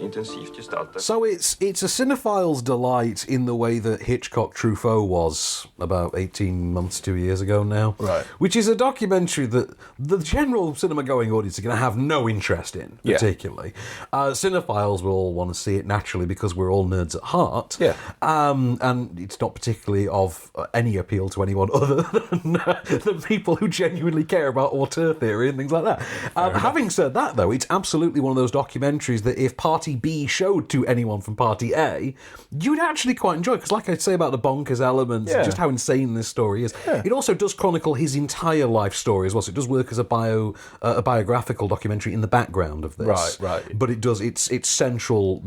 intensivt gestaltar. So it's a cinephile's delight in the way that Hitchcock Truffaut was about 18 months, 2 years ago now. Right. Which is a documentary that the general cinema-going audience are going to have no interest in, particularly. Cinephiles will all want to see it naturally because we're all nerds at heart. Yeah. And it's not particularly of any appeal to anyone other than people who genuinely care about auteur theory and things like that. Having said that, though, it's absolutely one of those documentaries that if Party B showed to anyone from Party A, you'd actually quite enjoy, because like I say about the bonkers elements, just how insane this story is, it also does chronicle his entire life story as well, so it does work as a biographical documentary in the background of this. Right. But it does, its central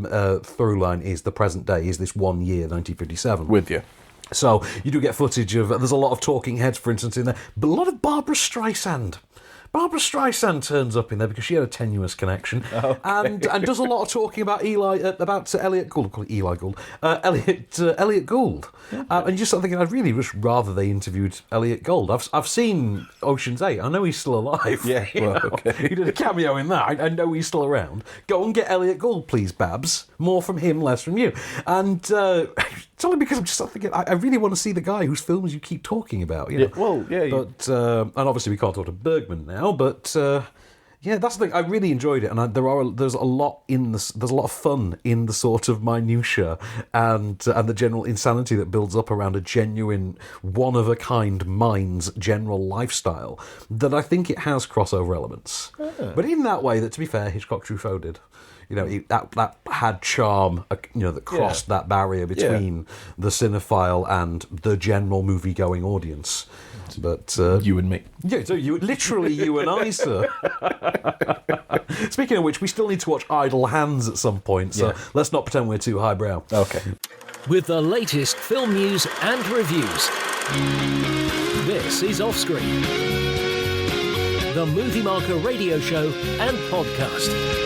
through line is the present day, is this 1 year, 1957. With you. So you do get footage of, there's a lot of talking heads, for instance, in there, but a lot of Barbara Streisand. Barbara Streisand turns up in there because she had a tenuous connection, and does a lot of talking about Elliot Gould. I'll call it Eli Gould. Elliot Gould. And you just start thinking, I'd really wish rather they interviewed Elliot Gould. I've seen Ocean's 8. I know he's still alive. Yeah, well, okay. He did a cameo in that. I know he's still around. Go and get Elliot Gould, please, Babs. More from him, less from you. And it's only because I'm just thinking, I really want to see the guy whose films you keep talking about. You know? But and obviously we can't talk to Bergman now. But that's the thing. I really enjoyed it, and there's a lot there's a lot of fun in the sort of minutiae and the general insanity that builds up around a genuine, one of a kind mind's general lifestyle. That I think it has crossover elements, but in that way that, to be fair, Hitchcock Truffaut did. You know, that had charm, that crossed that barrier between the cinephile and the general movie-going audience. But you and me. Yeah, so you and I, sir. Speaking of which, we still need to watch Idle Hands at some point, so let's not pretend we're too highbrow. Okay. With the latest film news and reviews, this is Offscreen, the Movie Marker radio show and podcast.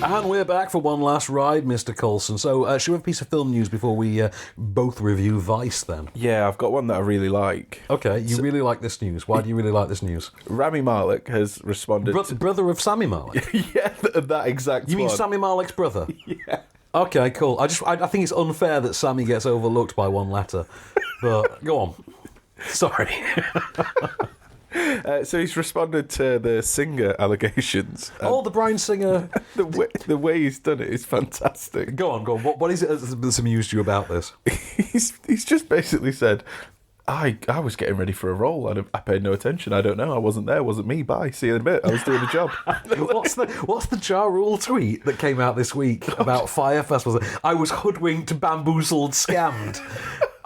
And we're back for one last ride, Mr. Coulson. So, should we have a piece of film news before we both review Vice, then? Yeah, I've got one that I really like. Okay, you really like this news. Why do you really like this news? Rami Malek has responded... Brother of Sami Malek? Yeah, that exact You mean one. Sami Malek's brother? Yeah. Okay, cool. I think it's unfair that Sammy gets overlooked by one letter. But, go on. Sorry. So he's responded to the Singer allegations. The Bryan Singer. The way he's done it is fantastic. Go on. What is it that's amused you about this? He's just basically said, I was getting ready for a role. I paid no attention. I don't know. I wasn't there. It wasn't me. Bye. See you in a bit. I was doing a job. What's the Ja Rule tweet that came out this week about Fire Festivals? I was hoodwinked, bamboozled, scammed.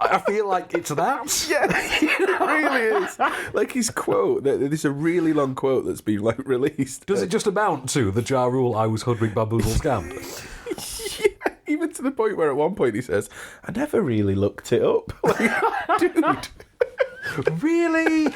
I feel like it's that. Yeah, it really is. Like his quote, there's a really long quote that's been like released. Does it just amount to the Ja Rule, I was hoodwinked, bamboozled, scammed? Yeah, even to the point where at one point he says, I never really looked it up. Like, dude. Really?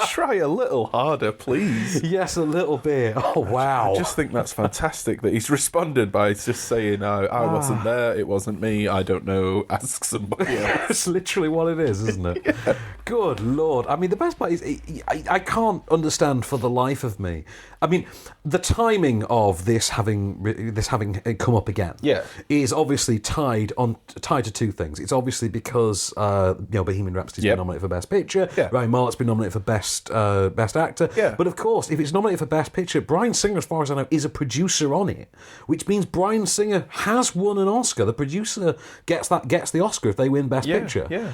Try a little harder, please. Yes, a little bit. Oh, wow. I just think that's fantastic that he's responded by just saying, I wasn't there, it wasn't me, I don't know, ask somebody else. That's literally what it is, isn't it? Yeah. Good Lord. I mean, the best part is, I can't understand for the life of me. I mean, the timing of this having come up again is obviously tied to two things. It's obviously because Bohemian Rhapsody's been nominated for Best Picture. Yeah. Ryan Malek's been nominated for Best Actor. Yeah. But of course, if it's nominated for Best Picture, Bryan Singer, as far as I know, is a producer on it, which means Bryan Singer has won an Oscar. The producer gets the Oscar if they win Best Picture. Yeah.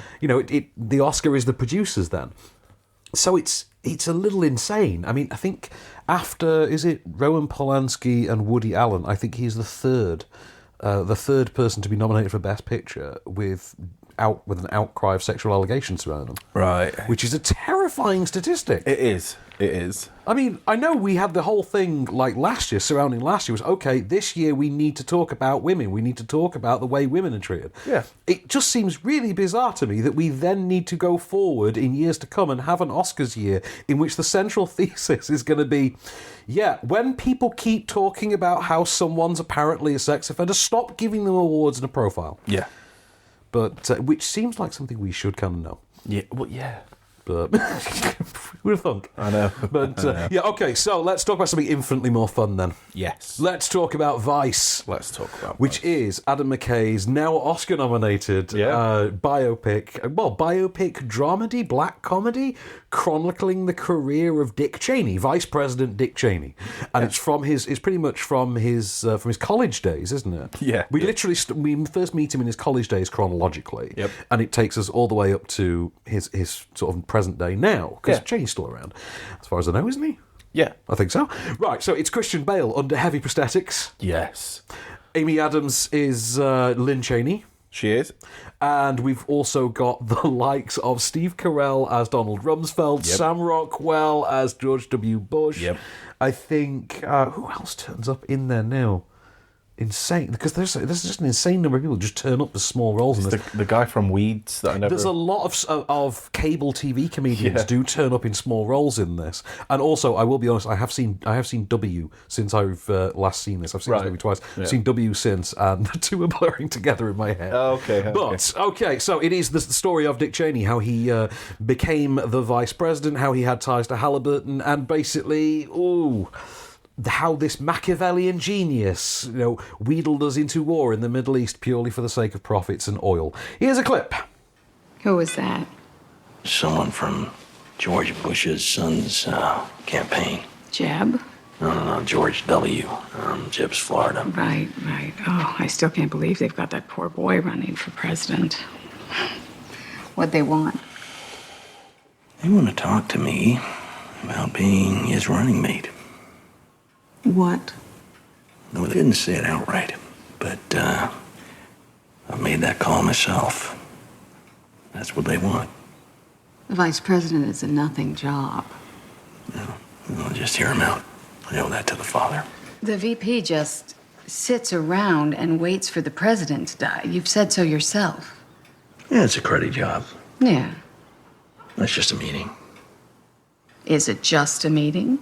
The Oscar is the producer's then. So it's a little insane. I mean, I think after, is it Roman Polanski and Woody Allen, I think he's the third person to be nominated for Best Picture with an outcry of sexual allegations surrounding them. Right. Which is a terrifying statistic. It is. I mean, I know we had the whole thing like surrounding last year was, okay, this year we need to talk about women. We need to talk about the way women are treated. Yeah. It just seems really bizarre to me that we then need to go forward in years to come and have an Oscars year in which the central thesis is going to be, when people keep talking about how someone's apparently a sex offender, stop giving them awards and a profile. Yeah. But which seems like something we should kind of know. Yeah, well, yeah. But who'd have thunk? I know. But okay, so let's talk about something infinitely more fun then. Yes. Let's talk about Vice. Which is Adam McKay's now Oscar-nominated biopic dramedy, black comedy, chronicling the career of Dick Cheney, Vice President Dick Cheney, and it's pretty much from his college days, isn't it? Yeah. We literally we first meet him in his college days chronologically, and it takes us all the way up to his sort of present day now, because Cheney's still around, as far as I know, isn't he? Yeah. I think so. Right, so it's Christian Bale under heavy prosthetics. Yes. Amy Adams is Lynn Cheney. She is. And we've also got the likes of Steve Carell as Donald Rumsfeld, Sam Rockwell as George W. Bush. Yep. I think, who else turns up in there now? Insane, because there's just an insane number of people who just turn up for small roles. And the guy from Weeds that I never... There's a lot of cable TV comedians do turn up in small roles in this. And also, I will be honest, I have seen W since I've last seen this. I've seen this movie twice. Yeah. I've seen W since, and the two are blurring together in my head. Okay. But, okay, so it is the story of Dick Cheney, how he became the vice president, how he had ties to Halliburton, and basically, how this Machiavellian genius, wheedled us into war in the Middle East purely for the sake of profits and oil. Here's a clip. Who was that? Someone from George Bush's son's campaign. Jeb? No, George W. Jeb's Florida. Right. Oh, I still can't believe they've got that poor boy running for president. What'd they want? They want to talk to me about being his running mate. What? No, they didn't say it outright, but I've made that call myself. That's what they want. The vice president is a nothing job. I'll just hear him out. I owe that to the father. The VP just sits around and waits for the president to die. You've said so yourself. Yeah, it's a cruddy job. Yeah. That's just a meeting. Is it just a meeting?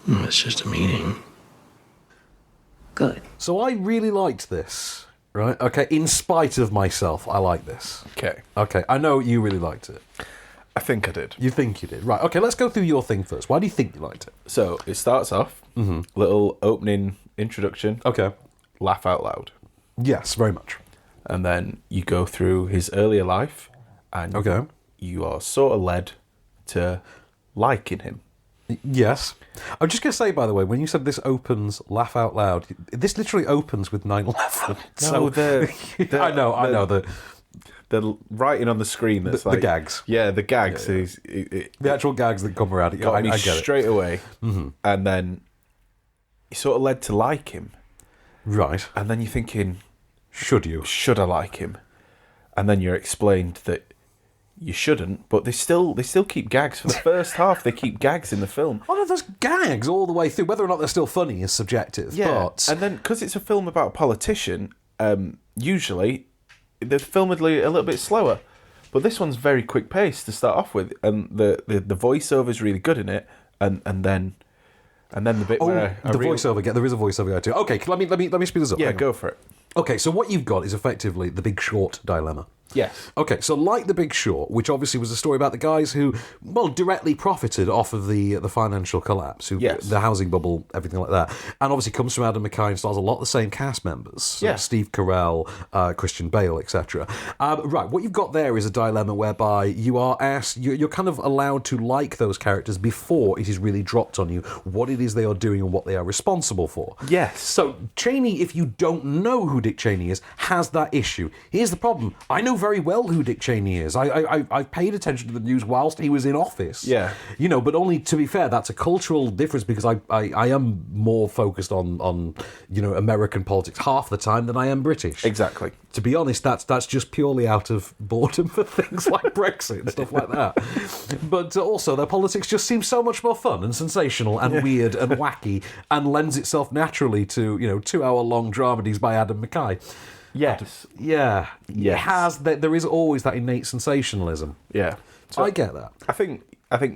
It's just a meeting. Good. So I really liked this, right? Okay, in spite of myself, I like this. Okay, I know you really liked it. I think I did. You think you did? Right, okay, let's go through your thing first. Why do you think you liked it? So, it starts off, little opening introduction. Okay. Laugh out loud. Yes, very much. And then you go through his earlier life, and you are sort of led to liking him. Yes. I'm just going to say, by the way, when you said this opens laugh out loud, this literally opens with 9/11. No, I know. The writing on the screen that's the gags. Yeah, the gags. Yeah. The actual gags that come around it. Got me I get straight it. away. Mm-hmm. And then you sort of led to like him. Right. And then you're thinking, should you? Should I like him? And then you're explained that you shouldn't, but they still keep gags. For the first half, they keep gags in the film. Oh, no, there's gags all the way through. Whether or not they're still funny is subjective. Yeah, But... and then, because it's a film about a politician, usually the film would be a little bit slower. But this one's very quick paced to start off with, and the voiceover is really good in it, and then the bit where voiceover. There is a voiceover guy too. Okay, let me speed this up. Yeah, go for it. Okay, so what you've got is effectively The Big Short dilemma. Yes. Okay, so like The Big Short, which obviously was a story about the guys who, well, directly profited off of the financial collapse, the housing bubble, everything like that, and obviously comes from Adam McKay and stars a lot of the same cast members. So Steve Carell, Christian Bale, etc. Right, what you've got there is a dilemma whereby you are asked, you're kind of allowed to like those characters before it is really dropped on you what it is they are doing and what they are responsible for. Yes. So Cheney, if you don't know who Dick Cheney is, has that issue. Here's the problem. I know very well who Dick Cheney is. I've paid attention to the news whilst he was in office. Yeah. You know, but only, to be fair, that's a cultural difference because I am more focused on American politics half the time than I am British. Exactly. To be honest, that's just purely out of boredom for things like Brexit and stuff like that. But also, their politics just seems so much more fun and sensational and weird and wacky and lends itself naturally to 2-hour-long dramedies by Adam McKay. Yes. Yeah. Yes. There is always that innate sensationalism. Yeah. So I get that. I think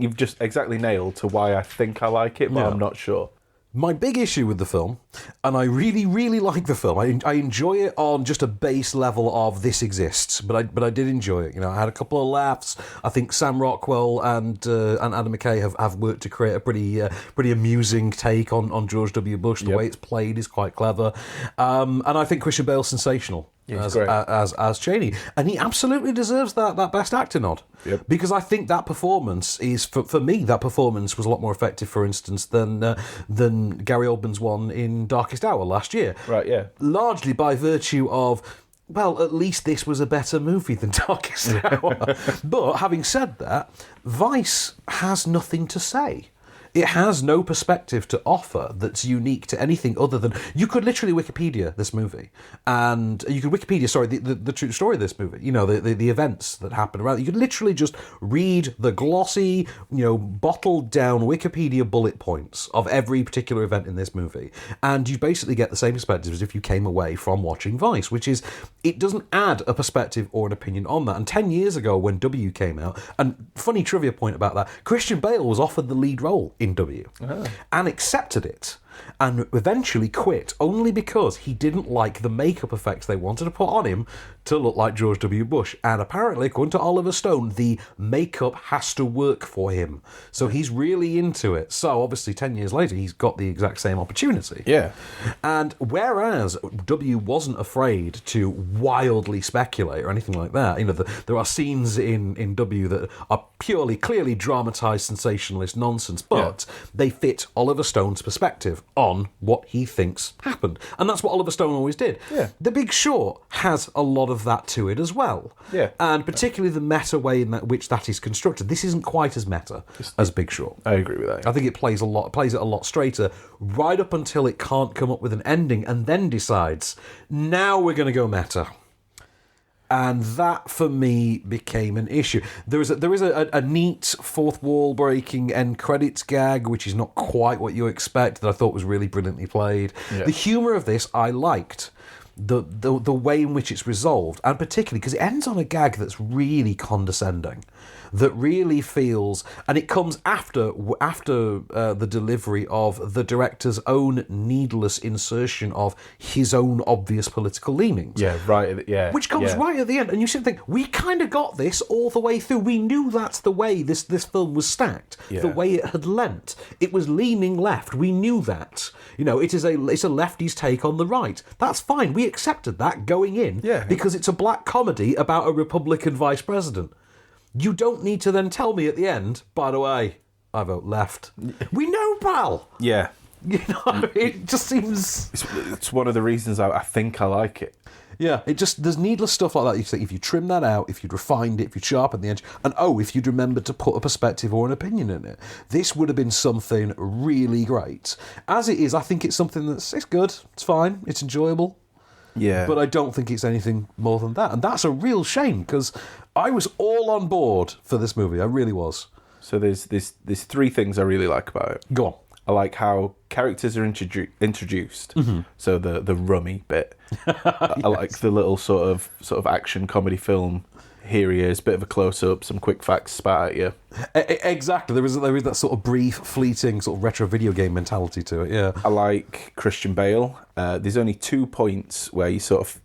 you've just exactly nailed to why I think I like it, but I'm not sure. My big issue with the film, and I really, really like the film. I enjoy it on just a base level of this exists, but I did enjoy it. I had a couple of laughs. I think Sam Rockwell and Adam McKay have worked to create a pretty amusing take on George W. Bush. The way it's played is quite clever, and I think Christian Bale's sensational. As Cheney, and he absolutely deserves that Best Actor nod. Yep. Because I think that performance is, for me, that performance was a lot more effective, for instance, than Gary Oldman's one in Darkest Hour last year. Right, yeah. Largely by virtue of, well, at least this was a better movie than Darkest Hour. But having said that, Vice has nothing to say. It has no perspective to offer that's unique to anything other than... You could literally Wikipedia this movie. And you could Wikipedia, the true story of this movie. The events that happen around it. You could literally just read the glossy, bottled down Wikipedia bullet points of every particular event in this movie. And you basically get the same perspective as if you came away from watching Vice, which is, it doesn't add a perspective or an opinion on that. And 10 years ago when W came out, and funny trivia point about that, Christian Bale was offered the lead role in W and accepted it and eventually quit only because he didn't like the makeup effects they wanted to put on him to look like George W. Bush. And apparently, according to Oliver Stone, the makeup has to work for him. So he's really into it. So obviously 10 years later, he's got the exact same opportunity. Yeah. And whereas W wasn't afraid to wildly speculate or anything like that, there are scenes in W that are purely, clearly dramatised sensationalist nonsense, but they fit Oliver Stone's perspective on what he thinks happened. And that's what Oliver Stone always did. Yeah. The Big Short has a lot of that to it as well. Yeah. And particularly the meta way in which that is constructed. This isn't quite as meta as Big Short. I agree with that. I think it plays it a lot straighter, right up until it can't come up with an ending and then decides, now we're going to go meta. And that, for me, became an issue. There is a neat fourth wall breaking end credits gag, which is not quite what you expect, that I thought was really brilliantly played. Yeah. The humour of this I liked. The way in which it's resolved, and particularly because it ends on a gag that's really condescending, that really feels, and it comes after the delivery of the director's own needless insertion of his own obvious political leanings. Yeah, right. Yeah, which comes right at the end, and you sit and think, we kind of got this all the way through. We knew that's the way this film was stacked, the way it had lent. It was leaning left. We knew that. It's a lefty's take on the right. That's fine. We accepted that going in because it's a black comedy about a Republican vice president. You don't need to then tell me at the end, by the way, I vote left. We know, pal. Yeah. You know, it just seems... It's one of the reasons I think I like it. Yeah, there's needless stuff like that. You think if you trim that out, if you'd refined it, if you'd sharpened the edge, and if you'd remembered to put a perspective or an opinion in it, this would have been something really great. As it is, I think it's something it's good, it's fine, it's enjoyable. Yeah. But I don't think it's anything more than that. And that's a real shame, because I was all on board for this movie. I really was. So there's three things I really like about it. Go on. I like how characters are introduced. Mm-hmm. So the rummy bit. I like the little sort of action comedy film. Here he is, bit of a close up, some quick facts spat at you. Exactly. There is that sort of brief, fleeting, sort of retro video game mentality to it. Yeah. I like Christian Bale. There's only 2 points where you sort of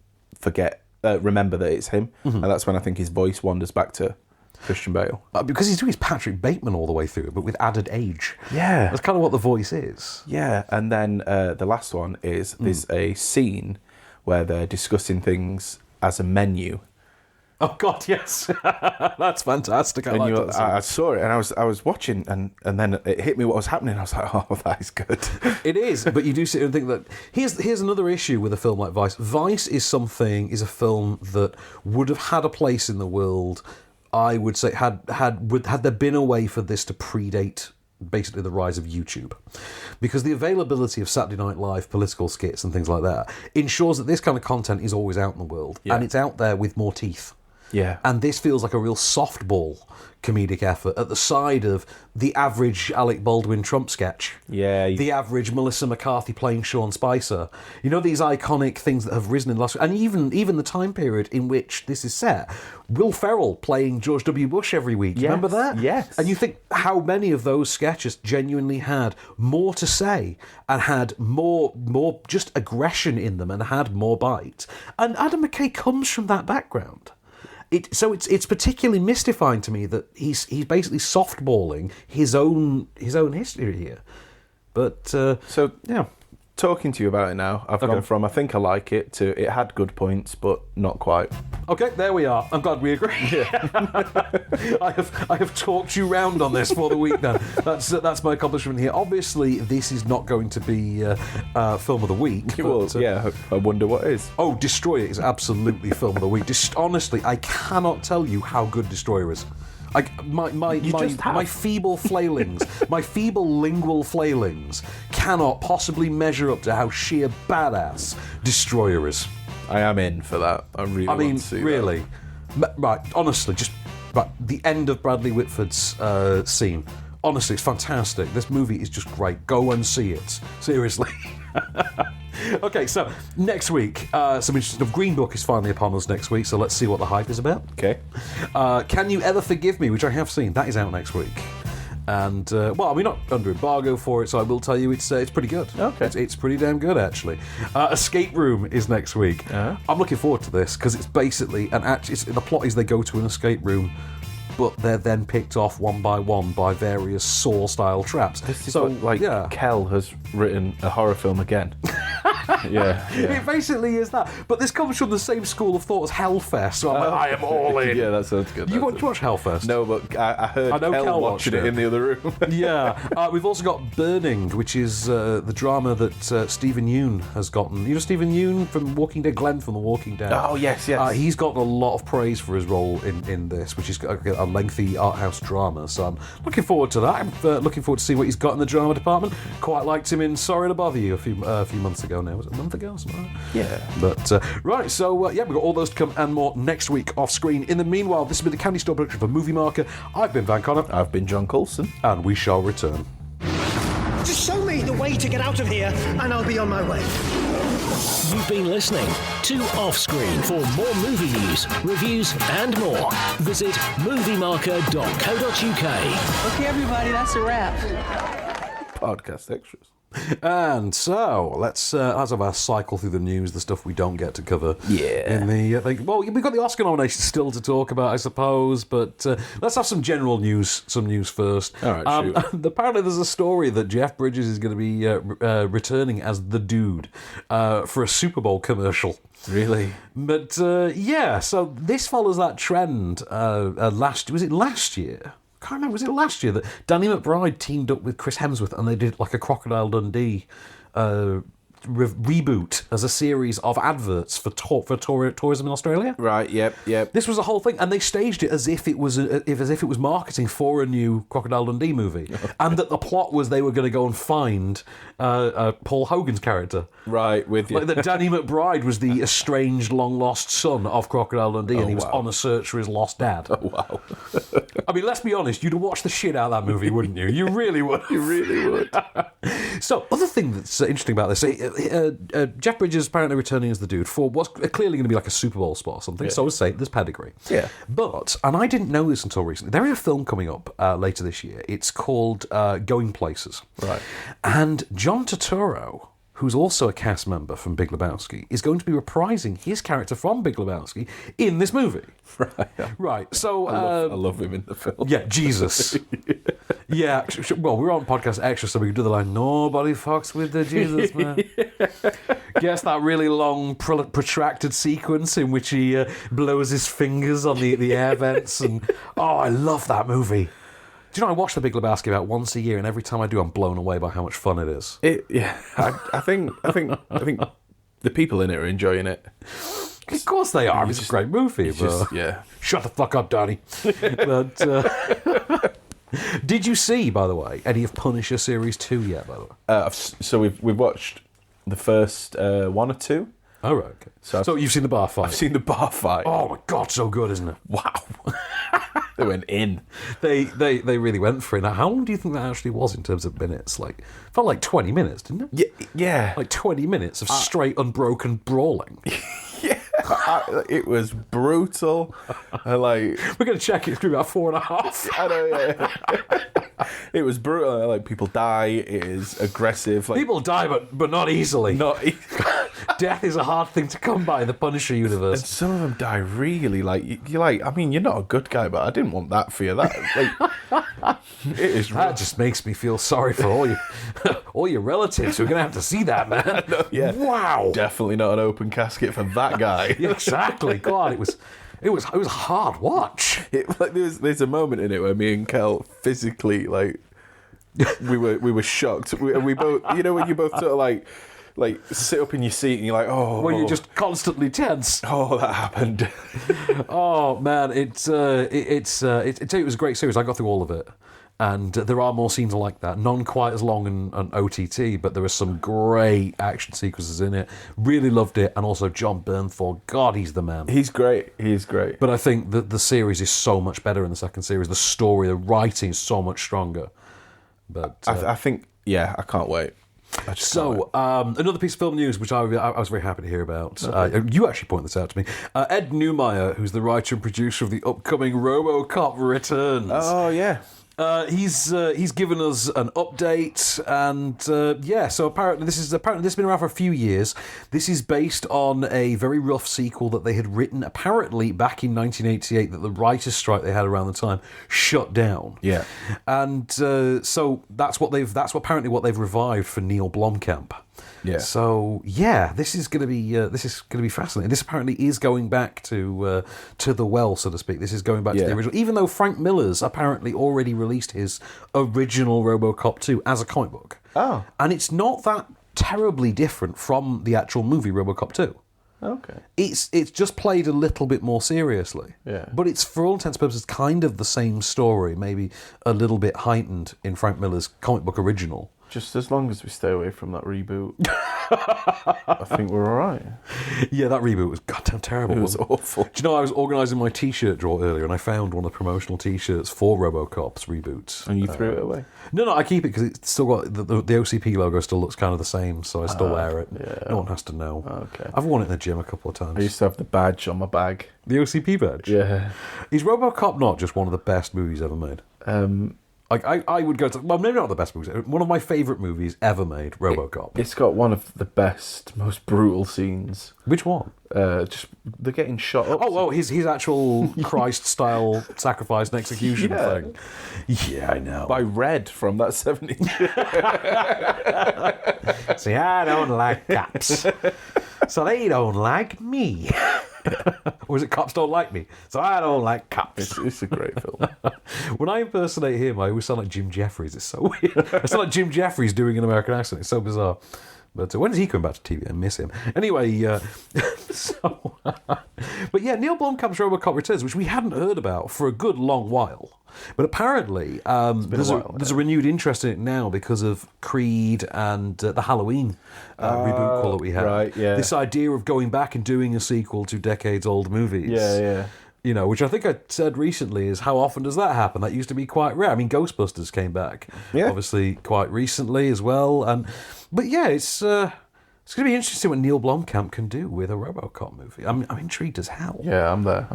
remember that it's him, and that's when I think his voice wanders back to Christian Bale. Because he's doing his Patrick Bateman all the way through, but with added age. Yeah. That's kind of what the voice is. Yeah, and then the last one is there's a scene where they're discussing things as a menu. Oh God, yes, that's fantastic. I saw it and I was watching and then it hit me what was happening. I was like, oh, that is good. It is, but you do sit and think that here's another issue with a film like Vice. Vice is a film that would have had a place in the world. I would say had there been a way for this to predate basically the rise of YouTube, because the availability of Saturday Night Live political skits and things like that ensures that this kind of content is always out in the world, and it's out there with more teeth. Yeah. And this feels like a real softball comedic effort at the side of the average Alec Baldwin Trump sketch. Yeah. The average Melissa McCarthy playing Sean Spicer. You know, these iconic things that have risen in the last... And even the time period in which this is set. Will Ferrell playing George W. Bush every week. Yes, Remember that? yes. And you think how many of those sketches genuinely had more to say and had more just aggression in them and had more bite. And Adam McKay comes from that background. So it's particularly mystifying to me that he's basically softballing his own history here. But so yeah, talking to you about it now, I've gone from I think I like it to it had good points but not quite. Okay, there we are. I'm glad we agree. Yeah. I have talked you round on this for the week now. That's my accomplishment here. Obviously, this is not going to be film of the week. But, yeah, I wonder what is. Oh, Destroyer is absolutely film of the week. Honestly, I cannot tell you how good Destroyer is. My feeble flailings, my feeble lingual flailings cannot possibly measure up to how sheer badass Destroyer is. I am in for that. I want to see really. Right, honestly, the end of Bradley Whitford's scene. Honestly, it's fantastic. This movie is just great. Go and see it. Seriously. Okay, so next week, some interesting stuff. Green Book is finally upon us next week, so let's see what the hype is about. Okay. Can You Ever Forgive Me, which I have seen. That is out next week. And, we're not under embargo for it, so I will tell you it's pretty good. Okay. It's pretty damn good, actually. Escape Room is next week. Uh-huh. I'm looking forward to this, because it's basically, the plot is they go to an escape room, but they're then picked off one by one by various Saw-style traps. This is Kel has written a horror film again. Yeah. It basically is that. But this comes from the same school of thought as Hellfest, so I'm like, I am all in. Yeah, that sounds good. You want to watch Hellfest? No, but I heard Kel watching it in the other room. Yeah. We've also got Burning, which is the drama that Stephen Yeun has gotten. You know Stephen Yeun from Walking Dead, Glenn from The Walking Dead? Oh, yes. He's gotten a lot of praise for his role in this, which is a lengthy art house drama, so I'm looking forward to that. I'm looking forward to see what he's got in the drama department. Quite liked him in Sorry to Bother You a few months ago now. Was it a month ago? Something like that? Yeah. But, right, so, we've got all those to come and more next week off screen. In the meanwhile, this has been the Candy Store production for Movie Marker. I've been Van Connor. I've been John Coulson. And we shall return. Just show me the way to get out of here, and I'll be on my way. You've been listening to Offscreen. For more movie news, reviews, and more, visit moviemarker.co.uk. Okay, everybody, that's a wrap. Podcast extras. And so let's have our cycle through the news, the stuff we don't get to cover. Yeah. In the well, we've got the Oscar nominations still to talk about, I suppose, but let's have some general news. Some news first. All right. Shoot. Apparently, there's a story that Jeff Bridges is going to be returning as the Dude for a Super Bowl commercial. Really? But yeah, so this follows that trend. Was it last year? I can't remember. Was it last year that Danny McBride teamed up with Chris Hemsworth and they did like a Crocodile Dundee reboot as a series of adverts for tourism in Australia? Right. Yep. This was a whole thing, and they staged it as if it was marketing for a new Crocodile Dundee movie, and that the plot was they were going to go and find Paul Hogan's character. Right, with you. Like that Danny McBride was the estranged, long-lost son of Crocodile Dundee, and he was on a search for his lost dad. Oh, wow. I mean, let's be honest, you'd watch the shit out of that movie, wouldn't you? You really would. You really would. So, other thing that's interesting about this, Jeff Bridges apparently returning as the Dude for what's clearly going to be like a Super Bowl spot or something, so as say, there's pedigree. Yeah. But, and I didn't know this until recently, there is a film coming up later this year. It's called Going Places. Right. And John Turturro, who's also a cast member from Big Lebowski, is going to be reprising his character from Big Lebowski in this movie. Right. So I love him in the film. Yeah, Jesus. Yeah. Well, we're on Podcast Extra, so we can do the line, nobody fucks with the Jesus, man. Guess that really long, protracted sequence in which he blows his fingers on the air vents. And I love that movie. Do you know, I watch The Big Lebowski about once a year, and every time I do, I'm blown away by how much fun it is. I think the people in it are enjoying it. Of course they are. It's a great movie. But shut the fuck up, Donnie. But did you see, by the way, any of Punisher Series 2 yet, by the way? So we've watched the first one or two. Oh, right, okay. So you've seen the bar fight? I've seen the bar fight. Oh, my God, so good, isn't it? Wow. They went in. They really went for it. Now, how long do you think that actually was in terms of minutes? Felt like 20 minutes, didn't it? Yeah. Like 20 minutes of straight, unbroken brawling. Yeah. It was brutal. We're going to check it. It's going to be about 4.5. I know, yeah. It was brutal. Like, people die. It is aggressive. Like, people die, but not easily. Death is a hard thing to come by in the Punisher universe. And some of them die really. You're like, I mean, you're not a good guy, but I didn't want that for you. It is. That just makes me feel sorry for all your relatives who are going to have to see that, man. Yeah. Wow. Definitely not an open casket for that guy. Yeah, exactly. God, it was a hard watch. There's a moment in it where me and Kel physically we were shocked. We both, when you both sort of like sit up in your seat and you're like, oh, well, you're just constantly tense. Oh, that happened. Oh man, it was a great series. I got through all of it. And there are more scenes like that. None quite as long on OTT, but there are some great action sequences in it. Really loved it. And also John Bernthal. God, he's the man. He's great. He's great. But I think that the series is so much better in the second series. The story, the writing is so much stronger. But I think, I can't wait. So, another piece of film news, which I was very happy to hear about. You actually pointed this out to me. Ed Neumeyer, who's the writer and producer of the upcoming RoboCop returns. Oh, yeah. He's given us an update, and so apparently this has been around for a few years. This is based on a very rough sequel that they had written apparently back in 1988 that the writers' strike they had around the time shut down. Yeah, and so that's apparently what they've revived for Neil Blomkamp. Yeah. So this is going to be fascinating. This apparently is going back to the well, so to speak. This is going back to the original, even though Frank Miller's apparently already released his original RoboCop 2 as a comic book. Oh, and it's not that terribly different from the actual movie RoboCop 2. Okay. It's just played a little bit more seriously. Yeah. But it's, for all intents and purposes, kind of the same story, maybe a little bit heightened in Frank Miller's comic book original. Just as long as we stay away from that reboot, I think we're all right. Yeah, that reboot was goddamn terrible. It was awful. Do you know, I was organising my T-shirt drawer earlier, and I found one of the promotional T-shirts for RoboCop's reboots. And you threw it away? No, I keep it because it's still got the OCP logo still looks kind of the same, so I still wear it. Yeah. No one has to know. Okay. I've worn it in the gym a couple of times. I used to have the badge on my bag. The OCP badge? Yeah. Is RoboCop not just one of the best movies ever made? Like, I would go to... Well, maybe not the best movies. One of my favourite movies ever made, RoboCop. It's got one of the best, most brutal scenes. Which one? Just they're getting shot up. Oh, his actual Christ-style sacrifice and execution Yeah. thing. Yeah, I know. By Red from that 70s. See, I don't like cops. So they don't like me. Or is it cops don't like me? So I don't like cops. It's a great film. When I impersonate him, I always sound like Jim Jeffries. It's so weird. I sound like Jim Jeffries doing an American accent. It's so bizarre. But when does he come back to TV? I miss him. Anyway, but yeah, Neil Blomkamp's RoboCop Returns, which we hadn't heard about for a good long while. But apparently, there's a renewed interest in it now because of Creed and the Halloween reboot call that we had. Right, yeah. This idea of going back and doing a sequel to decades-old movies. Yeah. You know, which I think I said recently is how often does that happen? That used to be quite rare. I mean, Ghostbusters came back, obviously, quite recently as well. But yeah, it's going to be interesting what Neil Blomkamp can do with a RoboCop movie. I'm intrigued as hell. Yeah, I'm there.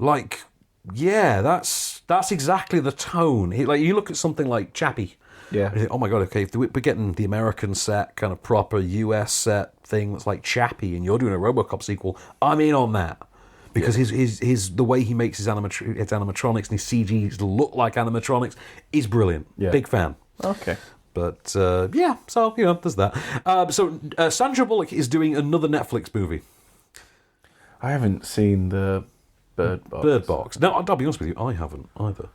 Like, yeah, that's exactly the tone. Like, you look at something like Chappie. Yeah. And you think, oh my God, okay, if we're getting the American set, kind of proper US set thing that's like Chappie, and you're doing a RoboCop sequel, I'm in on that. Because his the way he makes his animatronics and his CGs look like animatronics is brilliant. Yeah. Big fan. Okay. But, yeah, so, there's that. Sandra Bullock is doing another Netflix movie. I haven't seen the Bird Box. No, I'll be honest with you, I haven't either.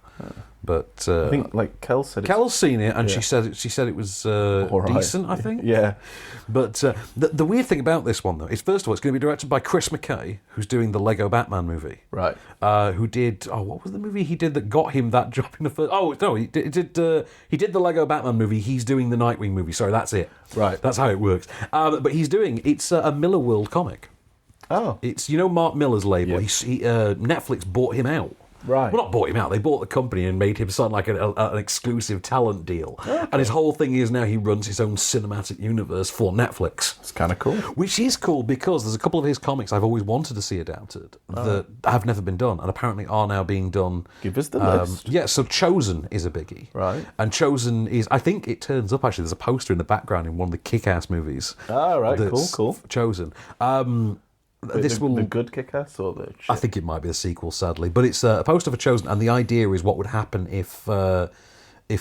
But I think like Kel said, Kel's seen it, and she said it was right. decent. I think. Yeah. But the weird thing about this one though is, first of all, it's going to be directed by Chris McKay, who's doing the Lego Batman movie. Right. Who did? Oh, what was the movie he did that got him that job in the first? Oh no, he did the Lego Batman movie. He's doing the Nightwing movie. Sorry, that's it. Right. That's how it works. But he's doing it's a Miller World comic. Oh. It's Mark Miller's label. Yeah. Netflix bought him out. Right. Well, not bought him out. They bought the company and made him sign like an exclusive talent deal. Okay. And his whole thing is now he runs his own cinematic universe for Netflix. It's kind of cool. Which is cool because there's a couple of his comics I've always wanted to see adapted that have never been done and apparently are now being done. Give us the list. Yeah, so Chosen is a biggie. Right. And Chosen is, I think it turns up actually, there's a poster in the background in one of the Kick-Ass movies. Oh, right, cool. Chosen. The good Kick-Ass or the shit? I think it might be the sequel, sadly, but it's a poster for Chosen, and the idea is what would happen if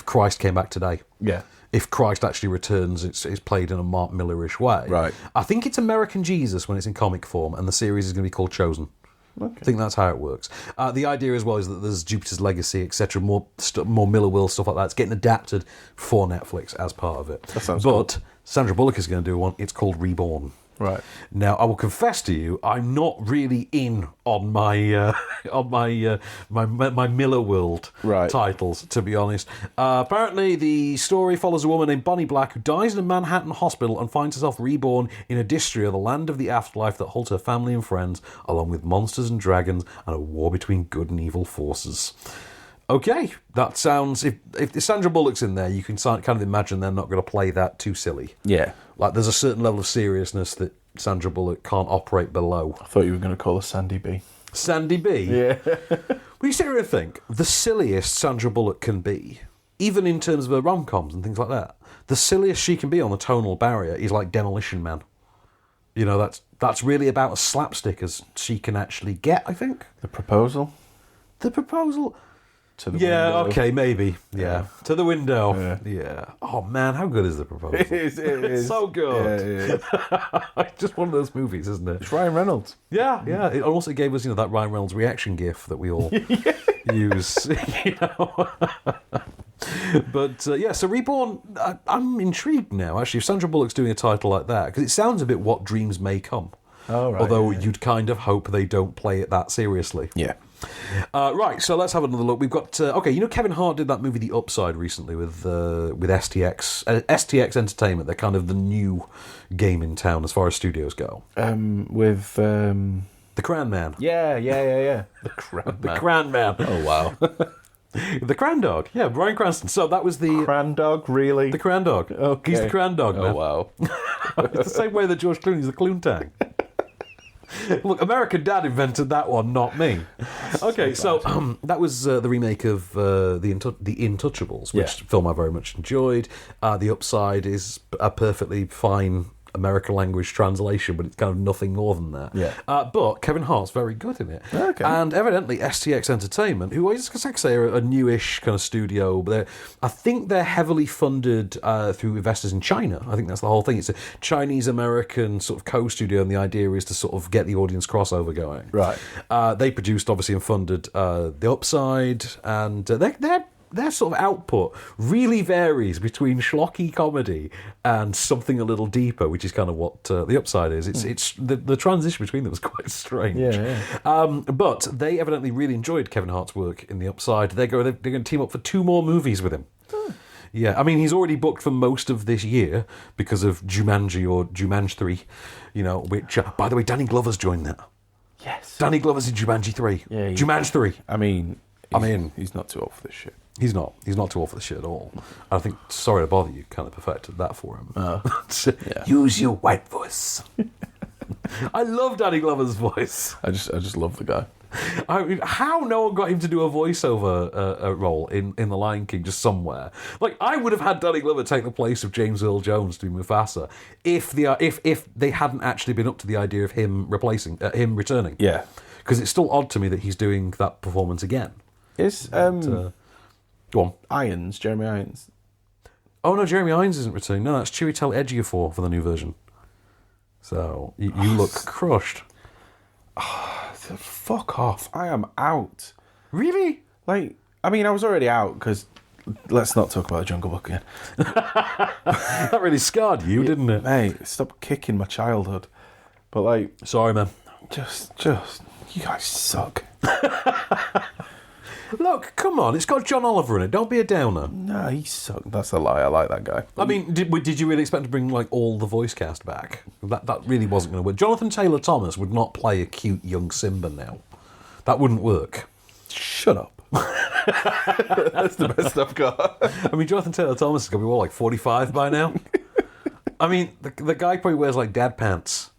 Christ came back today. Yeah. If Christ actually returns, it's played in a Mark Miller-ish way. Right. I think it's American Jesus when it's in comic form, and the series is going to be called Chosen. Okay. I think that's how it works. The idea as well is that there's Jupiter's Legacy, etc., more Miller World stuff like that. It's getting adapted for Netflix as part of it. That sounds But cool. Sandra Bullock is going to do one. It's called Reborn. Right. Now, I will confess to you, I'm not really in on my my Miller World titles, to be honest. Apparently, the story follows a woman named Bonnie Black who dies in a Manhattan hospital and finds herself reborn in Adistria, the land of the afterlife that holds her family and friends, along with monsters and dragons and a war between good and evil forces. Okay, that sounds... If Sandra Bullock's in there, you can kind of imagine they're not going to play that too silly. Yeah. Like, there's a certain level of seriousness that Sandra Bullock can't operate below. I thought you were going to call her Sandy B. Sandy B? Yeah. Well, you sit here and think, the silliest Sandra Bullock can be, even in terms of her rom-coms and things like that, the silliest she can be on the tonal barrier is like Demolition Man. You know, that's really about as slapstick as she can actually get, I think. The Proposal? The Proposal... To the window. Okay, maybe. Yeah. To the window. Yeah. Oh, man, how good is The Proposal? It is. It's so good. Yeah, It's just one of those movies, isn't it? It's Ryan Reynolds. Yeah. It also gave us, that Ryan Reynolds reaction gif that we all use, But, so Reborn, I'm intrigued now, actually, if Sandra Bullock's doing a title like that, because it sounds a bit What Dreams May Come. Oh, right. Although you'd kind of hope they don't play it that seriously. Yeah. Right, so let's have another look. We've got Kevin Hart did that movie The Upside recently with STX Entertainment. They're kind of the new game in town as far as studios go. With The Cran Man. Yeah. The Cran Man. The Cran Man. Oh wow. The Cran Dog. Yeah, Bryan Cranston. So that was the Cran Dog. Really? The Cran Dog. Okay. He's the Cran Dog. Man. Oh wow. It's the same way that George Clooney's the Cloontang. Look, American Dad invented that one, not me. Okay, so that was the remake of The Intouchables, which film I very much enjoyed. The Upside is a perfectly fine American language translation, but it's kind of nothing more than that. Yeah. But Kevin Hart's very good in it. Okay. And evidently STX Entertainment, who I just say are a newish kind of studio, but I think they're heavily funded through investors in China. I think that's the whole thing. It's a Chinese-American sort of co-studio, and the idea is to sort of get the audience crossover going. Right. They produced, obviously, and funded The Upside, and their sort of output really varies between schlocky comedy and something a little deeper, which is kind of what The Upside is. It's the transition between them was quite strange. But they evidently really enjoyed Kevin Hart's work in The Upside. They're going to team up for 2 more movies with him. Yeah, I mean, he's already booked for most of this year because of Jumanji or Jumanji 3, which, by the way, Danny Glover's joined that. Yes. Danny Glover's in Jumanji 3. Yeah, Jumanji 3. I mean, he's not too old for this shit. He's not. He's not too old for the shit at all. I think Sorry to Bother You kind of perfected that for him. Use your white voice. I love Danny Glover's voice. I just love the guy. I mean, how no one got him to do a voiceover role in The Lion King just somewhere? Like, I would have had Danny Glover take the place of James Earl Jones to be Mufasa if they hadn't actually been up to the idea of him returning. Yeah. Because it's still odd to me that he's doing that performance again. Is go on. Jeremy Irons. Oh no, Jeremy Irons isn't returning. No, that's Chiwetel Ejiofor for the new version. So you look crushed. Fuck off! I am out. Really? Like, I mean, I was already out because let's not talk about the Jungle Book again. That really scarred you, didn't it? Mate, stop kicking my childhood. But like, sorry, man. Just you guys suck. Look, come on, it's got John Oliver in it. Don't be a downer. No, he sucked. That's a lie. I like that guy. I mean, did you really expect to bring like all the voice cast back? That really wasn't going to work. Jonathan Taylor Thomas would not play a cute young Simba now. That wouldn't work. Shut up. That's the best I've got. I mean, Jonathan Taylor Thomas is going to be, like 45 by now? I mean, the guy probably wears like dad pants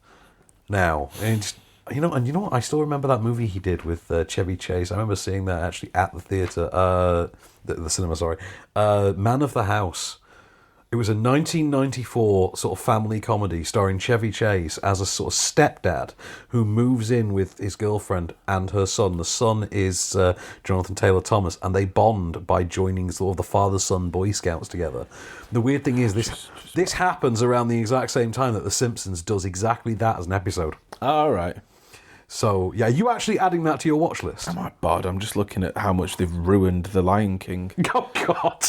now. And you know what? I still remember that movie he did with Chevy Chase. I remember seeing that actually at the theatre, the cinema, sorry. Man of the House. It was a 1994 sort of family comedy starring Chevy Chase as a sort of stepdad who moves in with his girlfriend and her son. The son is Jonathan Taylor Thomas, and they bond by joining sort of the father-son Boy Scouts together. The weird thing is this happens around the exact same time that The Simpsons does exactly that as an episode. All right. So, yeah, are you actually adding that to your watch list? I'm not bored. I'm just looking at how much they've ruined The Lion King. Oh, God.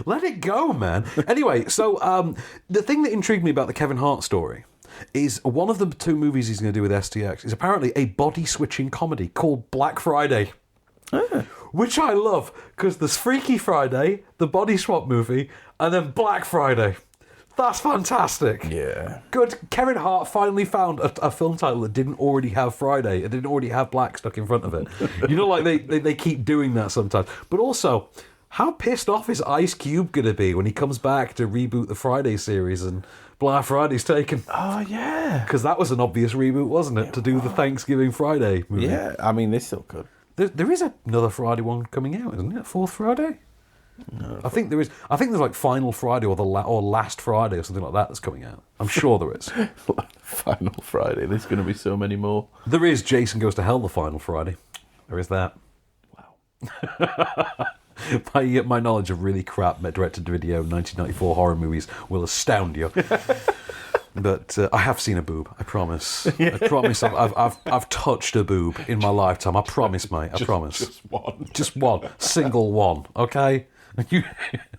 Let it go, man. Anyway, so the thing that intrigued me about the Kevin Hart story is one of the 2 movies he's going to do with STX is apparently a body-switching comedy called Black Friday. Which I love, because there's Freaky Friday, the body swap movie, and then Black Friday. That's fantastic. Yeah. Good. Kevin Hart finally found a film title that didn't already have Friday. It didn't already have black stuck in front of it. You know, like they keep doing that sometimes. But also, how pissed off is Ice Cube going to be when he comes back to reboot the Friday series and Black Friday's taken? Oh, yeah. Because that was an obvious reboot, wasn't it? To do the Thanksgiving Friday movie. Yeah, I mean, they still could. There is another Friday one coming out, isn't it? 4th Friday? No, I think there is. I think there's like Final Friday or Last Friday or something like that that's coming out. I'm sure there is. Final Friday. There's going to be so many more. There is Jason Goes to Hell the Final Friday. There is that. Wow. My knowledge of really crap direct-to-video 1994 horror movies will astound you. But I have seen a boob. I promise. I promise. I've touched a boob in my lifetime. I promise, mate. I promise. Just one. Just one. Single one. Okay.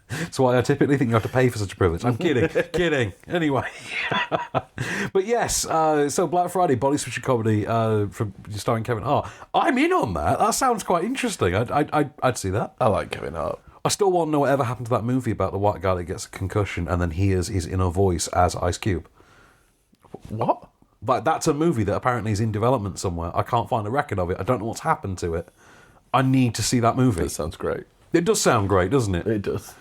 That's why I typically think you have to pay for such a privilege. I'm kidding. Anyway. But yes, so Black Friday, body switching comedy from starring Kevin Hart. I'm in on that. That sounds quite interesting. I'd see that. I like Kevin Hart. I still want to know whatever happened to that movie about the white guy that gets a concussion and then hears his inner voice as Ice Cube. What? But that's a movie that apparently is in development somewhere. I can't find a record of it. I don't know what's happened to it. I need to see that movie. That sounds great. It does sound great, doesn't it? It does.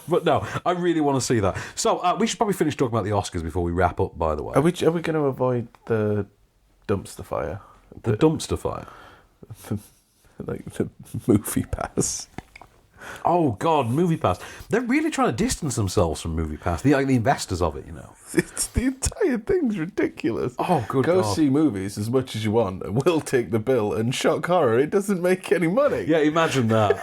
But no, I really want to see that. So we should probably finish talking about the Oscars before we wrap up, by the way. Are we going to avoid the dumpster fire? The dumpster fire? Like the movie pass. Oh, God, Movie Pass. They're really trying to distance themselves from Movie Pass. The investors of it, you know. It's the entire thing's ridiculous. Oh, good Go God. see movies as much as you want, and we'll take the bill. And shock horror, it doesn't make any money. Yeah, imagine that.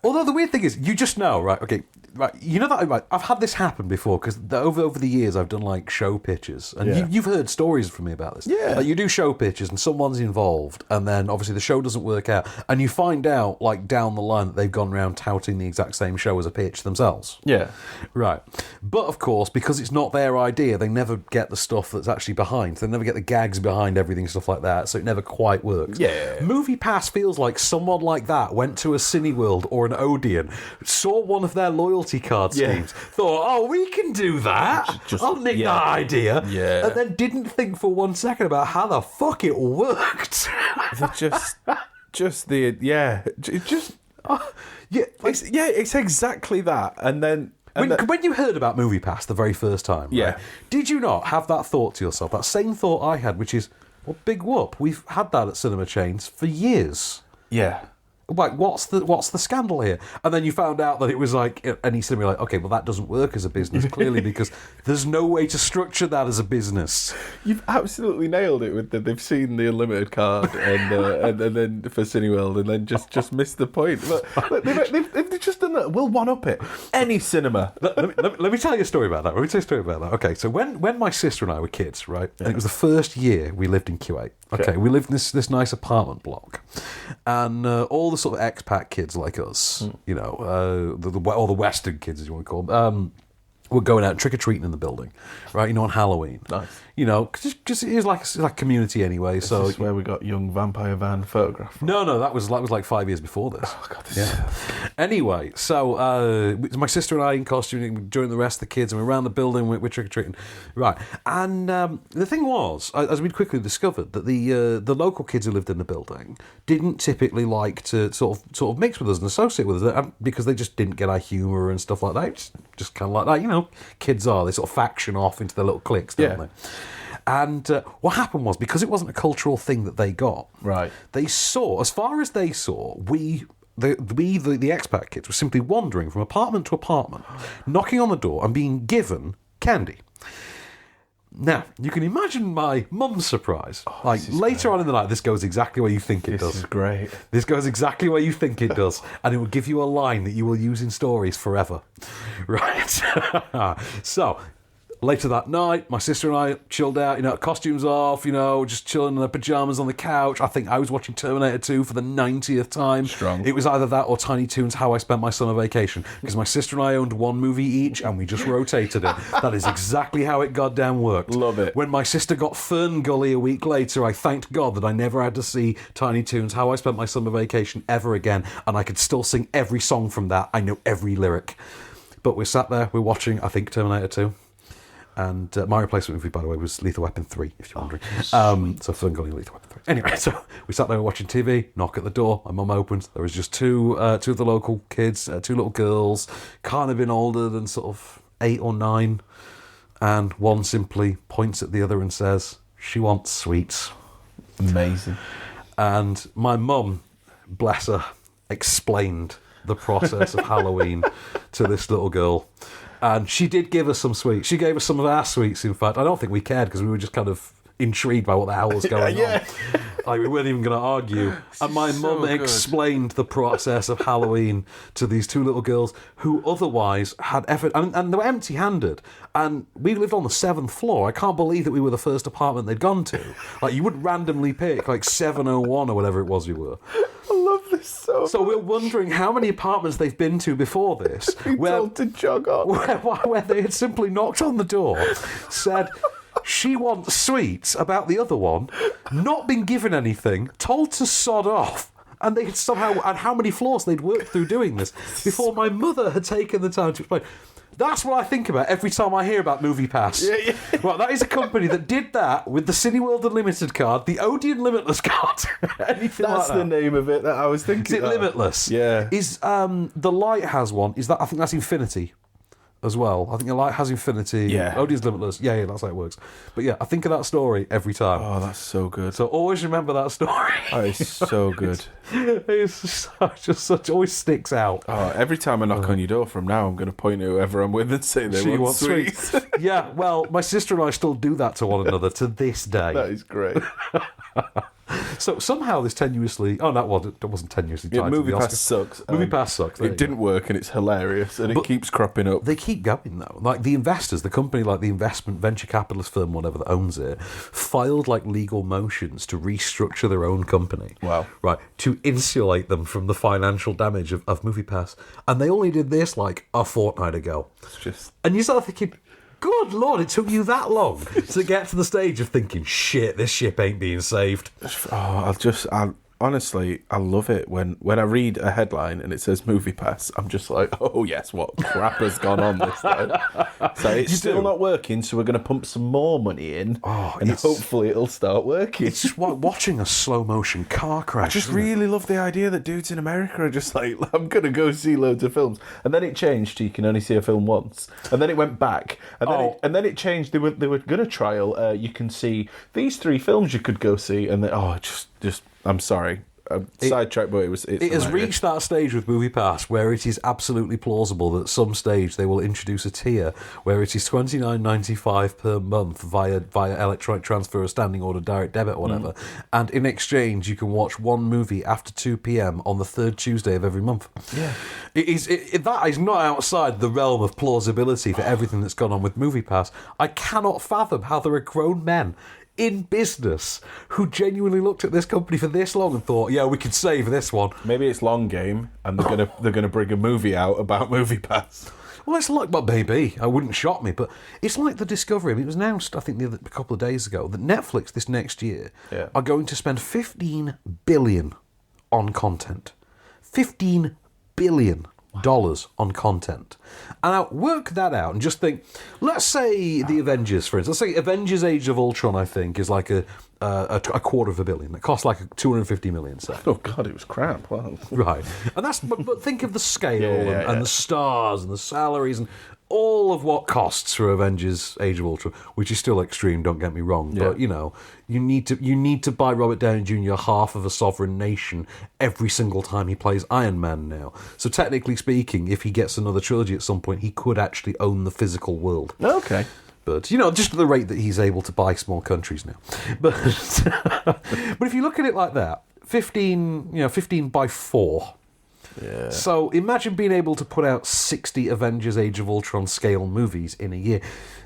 Although the weird thing is, you just know, right? Okay, right. You know that right, I've had this happen before because over the years I've done like show pitches, and you've heard stories from me about this. Yeah, like you do show pitches and someone's involved, and then obviously the show doesn't work out, and you find out like down the line that they've gone around touting the exact same show as a pitch themselves. Yeah, right. But of course, because it's not their idea, they never get the stuff that's actually behind. They never get the gags behind everything, stuff like that. So it never quite works. Yeah. Movie Pass feels like someone like that went to a Cineworld or an Odeon, saw one of their loyalty card schemes, thought, oh, we can do that. I'll nick that idea. Yeah. And then didn't think for 1 second about how the fuck it worked. It's exactly that. And then... When you heard about Movie Pass the very first time, right, did you not have that thought to yourself, that same thought I had, which is, well, big whoop, we've had that at cinema chains for years. Yeah. Like, what's the scandal here? And then you found out that it was like, and he said, like, okay, well, that doesn't work as a business, clearly, because there's no way to structure that as a business. You've absolutely nailed it with they've seen the unlimited card and then for Cineworld and then just missed the point. Look, they've just done that. We'll one up it. Any cinema. Let me tell you a story about that. Okay, so when my sister and I were kids, right, and it was the first year we lived in Kuwait. Okay, we lived in this nice apartment block, and all the sort of expat kids like us, you know, all the Western kids, as you want to call them, were going out trick-or-treating in the building, right, you know, on Halloween. Nice. You know, just it was like community anyway. So this is where we got young vampire van photograph from. No, that was like 5 years before this. Oh, God, Anyway, so my sister and I in costume joined the rest of the kids, and we're around the building, we're trick-or-treating. Right, and the thing was, as we quickly discovered, that the local kids who lived in the building didn't typically like to sort of mix with us and associate with us, because they just didn't get our humour and stuff like that. Just kind of like that, you know, kids are. They sort of faction off into their little cliques, don't they? And what happened was, because it wasn't a cultural thing that they got, right? They saw, as far as they saw, the expat kids were simply wandering from apartment to apartment, knocking on the door and being given candy. Now, you can imagine my mum's surprise. Like, later on in the night, this goes exactly where you think it does. This is great. This goes exactly where you think it does. And it will give you a line that you will use in stories forever. Right? So, later that night, my sister and I chilled out, you know, costumes off, you know, just chilling in their pyjamas on the couch. I think I was watching Terminator 2 for the 90th time. Strong. It was either that or Tiny Toons How I Spent My Summer Vacation, because my sister and I owned one movie each and we just rotated it. That is exactly how it goddamn worked. Love it. When my sister got Fern Gully a week later, I thanked God that I never had to see Tiny Toons How I Spent My Summer Vacation ever again, and I could still sing every song from that. I know every lyric. But we're sat there, we're watching, I think, Terminator 2. And my replacement movie, by the way, was Lethal Weapon 3, if you're wondering. So Fern Gully, Lethal Weapon 3. Anyway, so we sat there watching TV, knock at the door, my mum opens. There was just two of the local kids, two little girls, kind of been older than sort of 8 or 9. And one simply points at the other and says, she wants sweets. Amazing. And my mum, bless her, explained the process of Halloween to this little girl. And she did give us some sweets. She gave us some of our sweets, in fact. I don't think we cared because we were just kind of intrigued by what the hell was going on. Like, we weren't even going to argue. And my mum explained the process of Halloween to these two little girls who otherwise had effort. And they were empty-handed. And we lived on the 7th floor. I can't believe that we were the first apartment they'd gone to. Like, you wouldn't randomly pick, like, 701 or whatever it was you were. I love this so much. We're wondering how many apartments they've been to before this. Told to jog on. Where they had simply knocked on the door, said, she wants sweets about the other one, not been given anything, told to sod off. And they had somehow, and how many floors they'd worked through doing this before my mother had taken the time to explain. That's what I think about every time I hear about MoviePass. Yeah. Right, that is a company that did that with the Cineworld Unlimited card, the Odeon Limitless card. Anything That's like that. the name of it that I was thinking. Is it Limitless? Yeah. Is the Light has one? Is that? I think that's Infinity as well. I think the Light has Infinity. Yeah. Odeon's Limitless. Yeah, that's how it works. But yeah, I think of that story every time. Oh, that's so good. So always remember that story. Oh, it's so good. It's just such always sticks out. Oh, every time I knock on your door from now, I'm going to point at whoever I'm with and say they want sweets. Yeah, well, my sister and I still do that to one another to this day. That is great. So somehow this tenuously... Oh, no, it wasn't tenuously tied to the MoviePass Oscar. sucks. MoviePass sucks. It didn't work and it's hilarious and it keeps cropping up. They keep going, though. Like, the investors, the company, like the investment venture capitalist firm, whatever, that owns it, filed, like, legal motions to restructure their own company. Wow. Right, to insulate them from the financial damage of MoviePass. And they only did this, like, a fortnight ago. It's just... And you start thinking... Good Lord, it took you that long to get to the stage of thinking, shit, this ship ain't being saved. Honestly, I love it when I read a headline and it says MoviePass. I'm just like, oh yes, what crap has gone on this time? So it's still not working, so we're going to pump some more money in, and hopefully it'll start working. It's just like watching a slow motion car crash. I just really love the idea that dudes in America are just like, I'm going to go see loads of films, and then it changed to you can only see a film once, and then it went back, and then it changed. They were going to trial. You can see these 3 films you could go see, and then just. I'm sorry. Sidetrack, but it has reached that stage with MoviePass where it is absolutely plausible that at some stage they will introduce a tier where it is $29.95 per month via electronic transfer, or standing order, direct debit, or whatever. And in exchange, you can watch one movie after 2 p.m. on the 3rd Tuesday of every month. Yeah, that is not outside the realm of plausibility for everything that's gone on with MoviePass. I cannot fathom how there are grown men in business who genuinely looked at this company for this long and thought, yeah, we could save this one. Maybe it's long game and they're gonna bring a movie out about MoviePass. Well, it's like, well, maybe. I wouldn't shock me, but it's like the discovery. I mean, it was announced, I think, a couple of days ago that Netflix this next year are going to spend $15 billion on content. $15 billion on content. And now work that out and just think, let's say the Avengers, for instance, let's say Avengers Age of Ultron, I think, is like a $250 million. It costs like $250 million, say. Oh God, it was crap. Wow. Right. And that's but think of the scale and the stars and the salaries and all of what costs for Avengers Age of Ultron, which is still extreme, don't get me wrong, but you need to buy Robert Downey Jr. half of a sovereign nation every single time he plays Iron Man now. So technically speaking, if he gets another trilogy at some point, he could actually own the physical world. Okay. But, just at the rate that he's able to buy small countries now. But if you look at it like that, 15 by 4. Yeah. So imagine being able to put out 60 Avengers Age of Ultron scale movies in a year.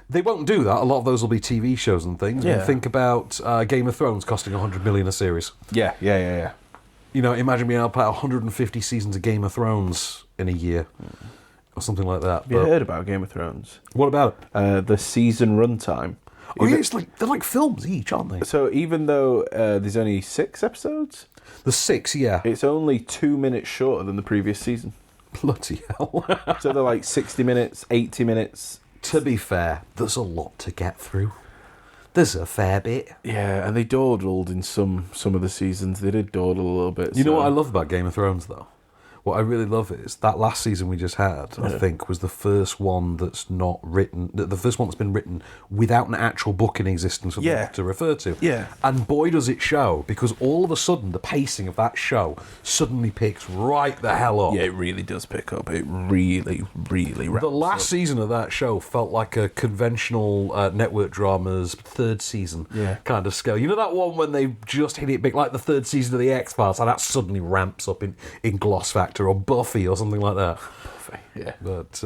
They won't do that. A lot of those will be TV shows and things. Yeah. Think about Game of Thrones costing $100 million a series. Yeah. Imagine being able to put out 150 seasons of Game of Thrones in a year. Or something like that. Have you heard about Game of Thrones? What about it? The season runtime. Oh, yeah, they're like films each, aren't they? So even though there's only 6 episodes... The 6, yeah. It's only 2 minutes shorter than the previous season. Bloody hell. So they're like 60 minutes, 80 minutes. To be fair, there's a lot to get through. There's a fair bit. Yeah, and they dawdled in some of the seasons. They did dawdle a little bit. You know what I love about Game of Thrones, though? What I really love is that last season we just had, I think, was the first one that's not written, the first one that's been written without an actual book in existence for people to refer to. Yeah. And boy, does it show, because all of a sudden the pacing of that show suddenly picks right the hell up. Yeah, it really does pick up. It really, really ramps The last season of that show felt like a conventional network drama's 3rd season kind of scale. You know that one when they just hit it big, like the 3rd season of The X-Files, and that suddenly ramps up in Gloss Factor or Buffy or something like that. Buffy, yeah. But,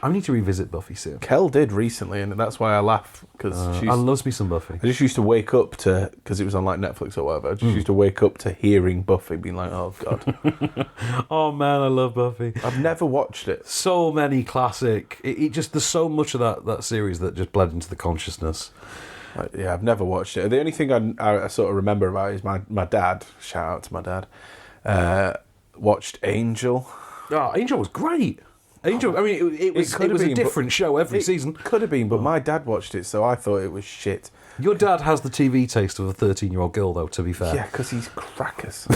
I need to revisit Buffy soon. Kel did recently, and that's why I laugh, because I loves me some Buffy. I just used to wake up to, because it was on like Netflix or whatever, I just used to wake up to hearing Buffy, being like, oh God. Oh man, I love Buffy. I've never watched it. So many classic, it just, there's so much of that series that just bled into the consciousness. Yeah, I've never watched it. The only thing I sort of remember about it is my dad, shout out to my dad, watched Angel. Oh, Angel was great. Angel. I mean, it was a different show every season. Could have been, but my dad watched it, so I thought it was shit. Your dad has the TV taste of a 13-year-old girl, though, to be fair. Yeah, because he's crackers.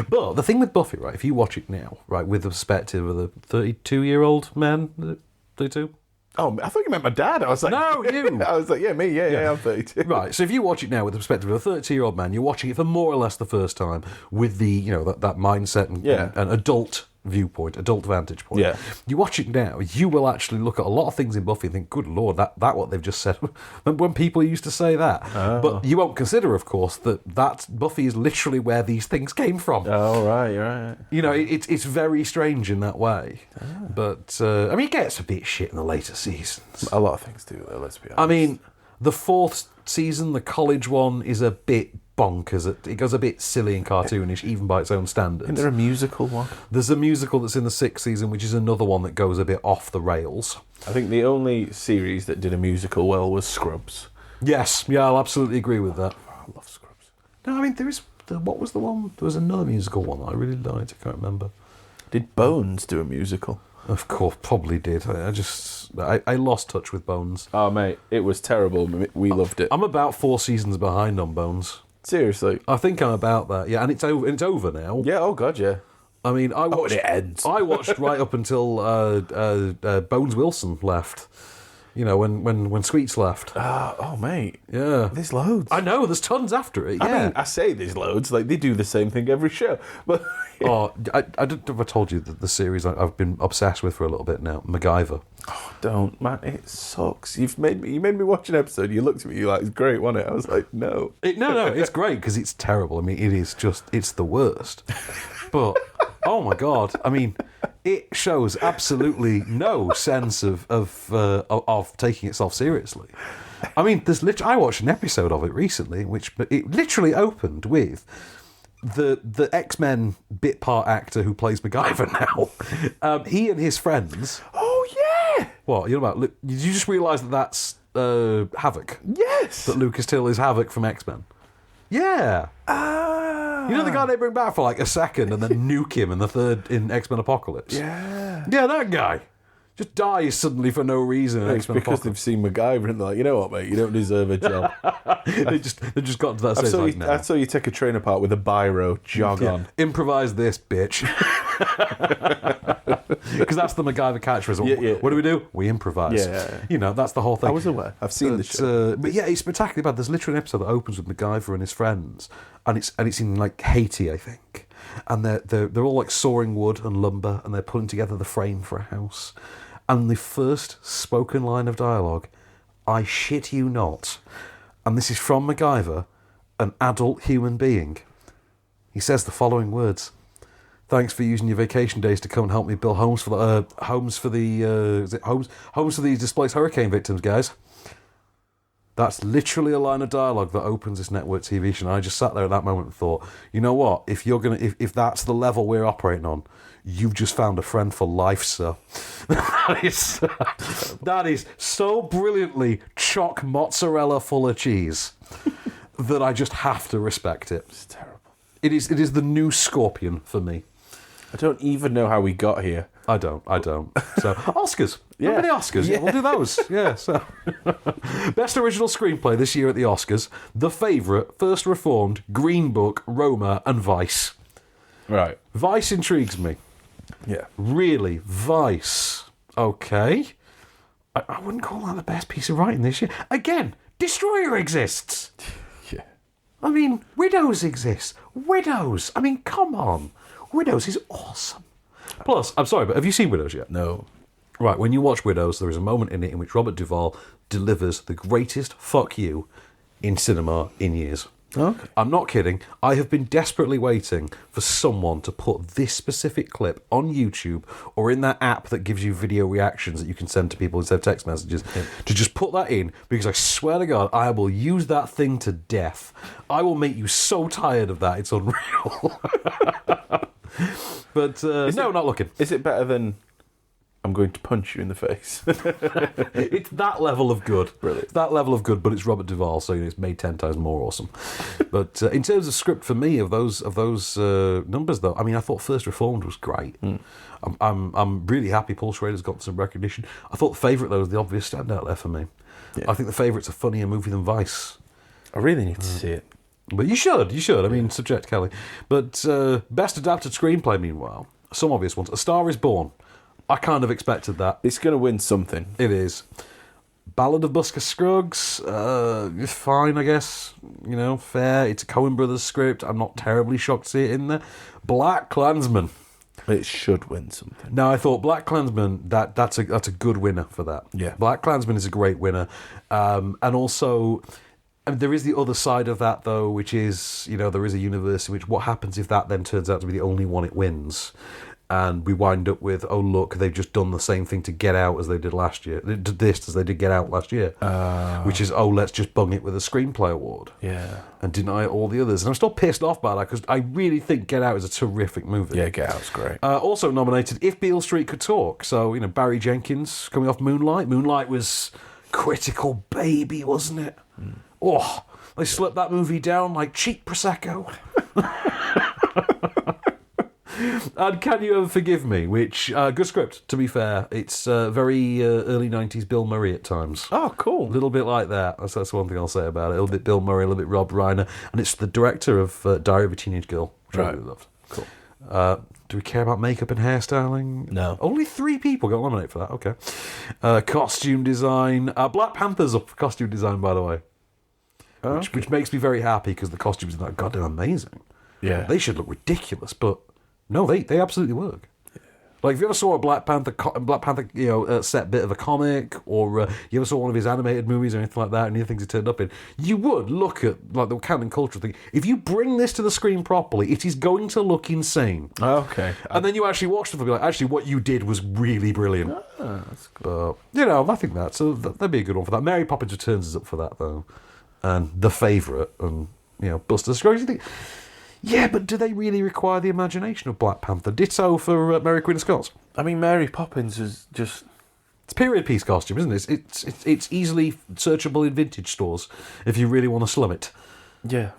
But the thing with Buffy, right, if you watch it now, right, with the perspective of the 32-year-old man, 32? Oh, I thought you meant my dad. I was like, no, you. I was like, yeah, me, yeah, I'm 32. Right, so if you watch it now with the perspective of a 32-year-old man, you're watching it for more or less the first time with the, that mindset and adult viewpoint, adult vantage point. Yeah. You watch it now, you will actually look at a lot of things in Buffy and think, good Lord, that what they've just said. Remember when people used to say that? Oh. But you won't consider, of course, that Buffy is literally where these things came from. Oh, right, you're right. It's very strange in that way. But, I mean, it gets a bit shit in the later seasons. A lot of things do, though, let's be honest. I mean, the fourth season, the college one, is a bit bonkers. It goes a bit silly and cartoonish, even by its own standards. Isn't there a musical one? There's a musical that's in the sixth season, which is another one that goes a bit off the rails. I think the only series that did a musical well was Scrubs. Yes, yeah, I'll absolutely agree with that. I love Scrubs. No, I mean, what was the one? There was another musical one that I really liked. I can't remember. Did Bones do a musical? Of course, probably did. I lost touch with Bones. Oh, mate, it was terrible. We loved it. I'm about 4 seasons behind on Bones. Seriously? I think I'm about that, yeah, and it's over now. Yeah, oh god, yeah. I mean, and it ends. I watched right up until Bones Wilson left. When Sweets left. Oh, mate. Yeah. There's loads. I know, there's tons after it, yeah. I mean, I say there's loads, like, they do the same thing every show, but... Oh, I don't know if I told you that the series I've been obsessed with for a little bit now, MacGyver. Oh, don't, man, it sucks. You made me watch an episode, you looked at me, you're like, it's great, wasn't it? I was like, no. No, it's great, because it's terrible. I mean, it's the worst. But, oh my God, I mean, it shows absolutely no sense of taking itself seriously. I mean, I watched an episode of it recently, which it literally opened with the X-Men bit part actor who plays MacGyver now. He and his friends. Oh yeah. What you're about? Did you just realise that that's Havoc? Yes. That Lucas Till is Havoc from X-Men. Yeah. You know the guy they bring back for like a second and then nuke him in X-Men Apocalypse? Yeah. Yeah, that guy. Just dies suddenly for no reason. It's because they've seen MacGyver and they're like, you know what, mate, you don't deserve a job. they just got to that stage. I saw you take a train apart with a biro, jog on. Improvise this, bitch. Because that's the MacGyver catchphrase. Yeah. What do? We improvise. Yeah. That's the whole thing. I was aware. I've seen the show. But yeah, it's spectacularly bad. There's literally an episode that opens with MacGyver and his friends, and it's in like Haiti, I think. And they're all like sawing wood and lumber, and they're putting together the frame for a house. And the first spoken line of dialogue, I shit you not, and this is from MacGyver, an adult human being. He says the following words: "Thanks for using your vacation days to come and help me build homes for these displaced hurricane victims, guys." That's literally a line of dialogue that opens this network TV show. And I just sat there at that moment and thought, you know what? If that's the level we're operating on, you've just found a friend for life, sir. That is so brilliantly chock mozzarella full of cheese that I just have to respect it. It's terrible. It is the new Scorpion for me. I don't even know how we got here. I don't. So, Oscars. Yeah. Remember the Oscars? Yeah, we'll do those. Yeah, so. Best Original Screenplay this year at the Oscars: The Favourite, First Reformed, Green Book, Roma, and Vice. Right. Vice intrigues me. Yeah. Really, Vice. Okay. I wouldn't call that the best piece of writing this year. Again, Destroyer exists. Yeah. I mean, Widows exists. Widows. I mean, come on. Widows is awesome. Plus, I'm sorry, but have you seen Widows yet? No. Right, when you watch Widows, there is a moment in it in which Robert Duvall delivers the greatest fuck you in cinema in years. Okay. I'm not kidding. I have been desperately waiting for someone to put this specific clip on YouTube or in that app that gives you video reactions that you can send to people instead of text messages, to just put that in, because I swear to God, I will use that thing to death. I will make you so tired of that, it's unreal. But no, not looking. Is it better than I'm going to punch you in the face. It's that level of good. Brilliant. It's that level of good, but it's Robert Duvall, so it's made 10 times more awesome. But in terms of script for me, of those numbers, though, I mean, I thought First Reformed was great. I'm really happy Paul Schrader's got some recognition. I thought The Favourite, though, was the obvious standout there for me. Yeah. I think The Favourite's a funnier movie than Vice. I really need to see it. But you should. I mean, subject Kelly. But best adapted screenplay, meanwhile, some obvious ones. A Star is Born. I kind of expected that. It's going to win something. It is. Ballad of Buster Scruggs, fine, I guess. Fair. It's a Coen Brothers script. I'm not terribly shocked to see it in there. Black Klansman. It should win something. No, I thought Black Klansman, that's a good winner for that. Yeah. Black Klansman is a great winner. And also, there is the other side of that, though, which is, there is a universe in which what happens if that then turns out to be the only one it wins? And we wind up with, oh, look, they've just done the same thing to Get Out as they did last year. They did this as they did Get Out last year. Which is, let's just bung it with a screenplay award. Yeah. And deny all the others. And I'm still pissed off by that because I really think Get Out is a terrific movie. Yeah, Get Out's great. Also nominated If Beale Street Could Talk. So, Barry Jenkins coming off Moonlight. Moonlight was critical baby, wasn't it? Oh, they slipped that movie down like cheap Prosecco. And Can You Ever Forgive Me, which, good script, to be fair. It's very early 90s Bill Murray at times. Oh, cool. A little bit like that. That's one thing I'll say about it. A little bit Bill Murray, a little bit Rob Reiner. And it's the director of Diary of a Teenage Girl, which I really loved. Cool. Do we care about makeup and hairstyling? No. Only 3 people got nominated for that. Okay. Costume design. Black Panther's up for costume design, by the way. Which makes me very happy because the costumes are that goddamn amazing. Yeah. They should look ridiculous, but no, they absolutely work. Yeah. Like, if you ever saw a Black Panther set bit of a comic, or you ever saw one of his animated movies or anything like that, and any things he turned up in, you would look at, like, the canon culture thing. If you bring this to the screen properly, it is going to look insane. Okay. And then you actually watch the film, you're like, actually, what you did was really brilliant. That's cool. But, I think that'd be a good one for that. Mary Poppins Returns is up for that, though. And The Favourite, and, Buster Scruggs. You think, yeah, but do they really require the imagination of Black Panther? Ditto for Mary Queen of Scots. I mean, Mary Poppins is just... It's a period piece costume, isn't it? It's easily searchable in vintage stores if you really want to slum it. Yeah.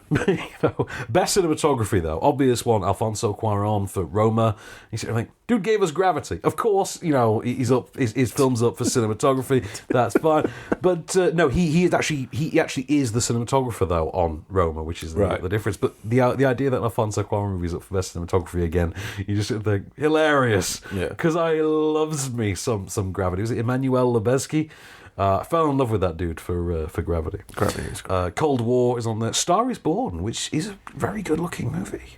Best cinematography, though. Obvious one, Alfonso Cuarón for Roma. You sit there and think, dude gave us Gravity. Of course, he's up. His film's up for cinematography. That's fine. But no, he actually is the cinematographer, though, on Roma, which is the difference. But the idea that an Alfonso Cuarón movie is up for best cinematography again, you just sit there, think, hilarious. Yeah. Because I loves me some Gravity. Was it Emmanuel Lubezki? I fell in love with that dude for Gravity. Gravity is great. Cold War is on there. Star is Born, which is a very good-looking movie.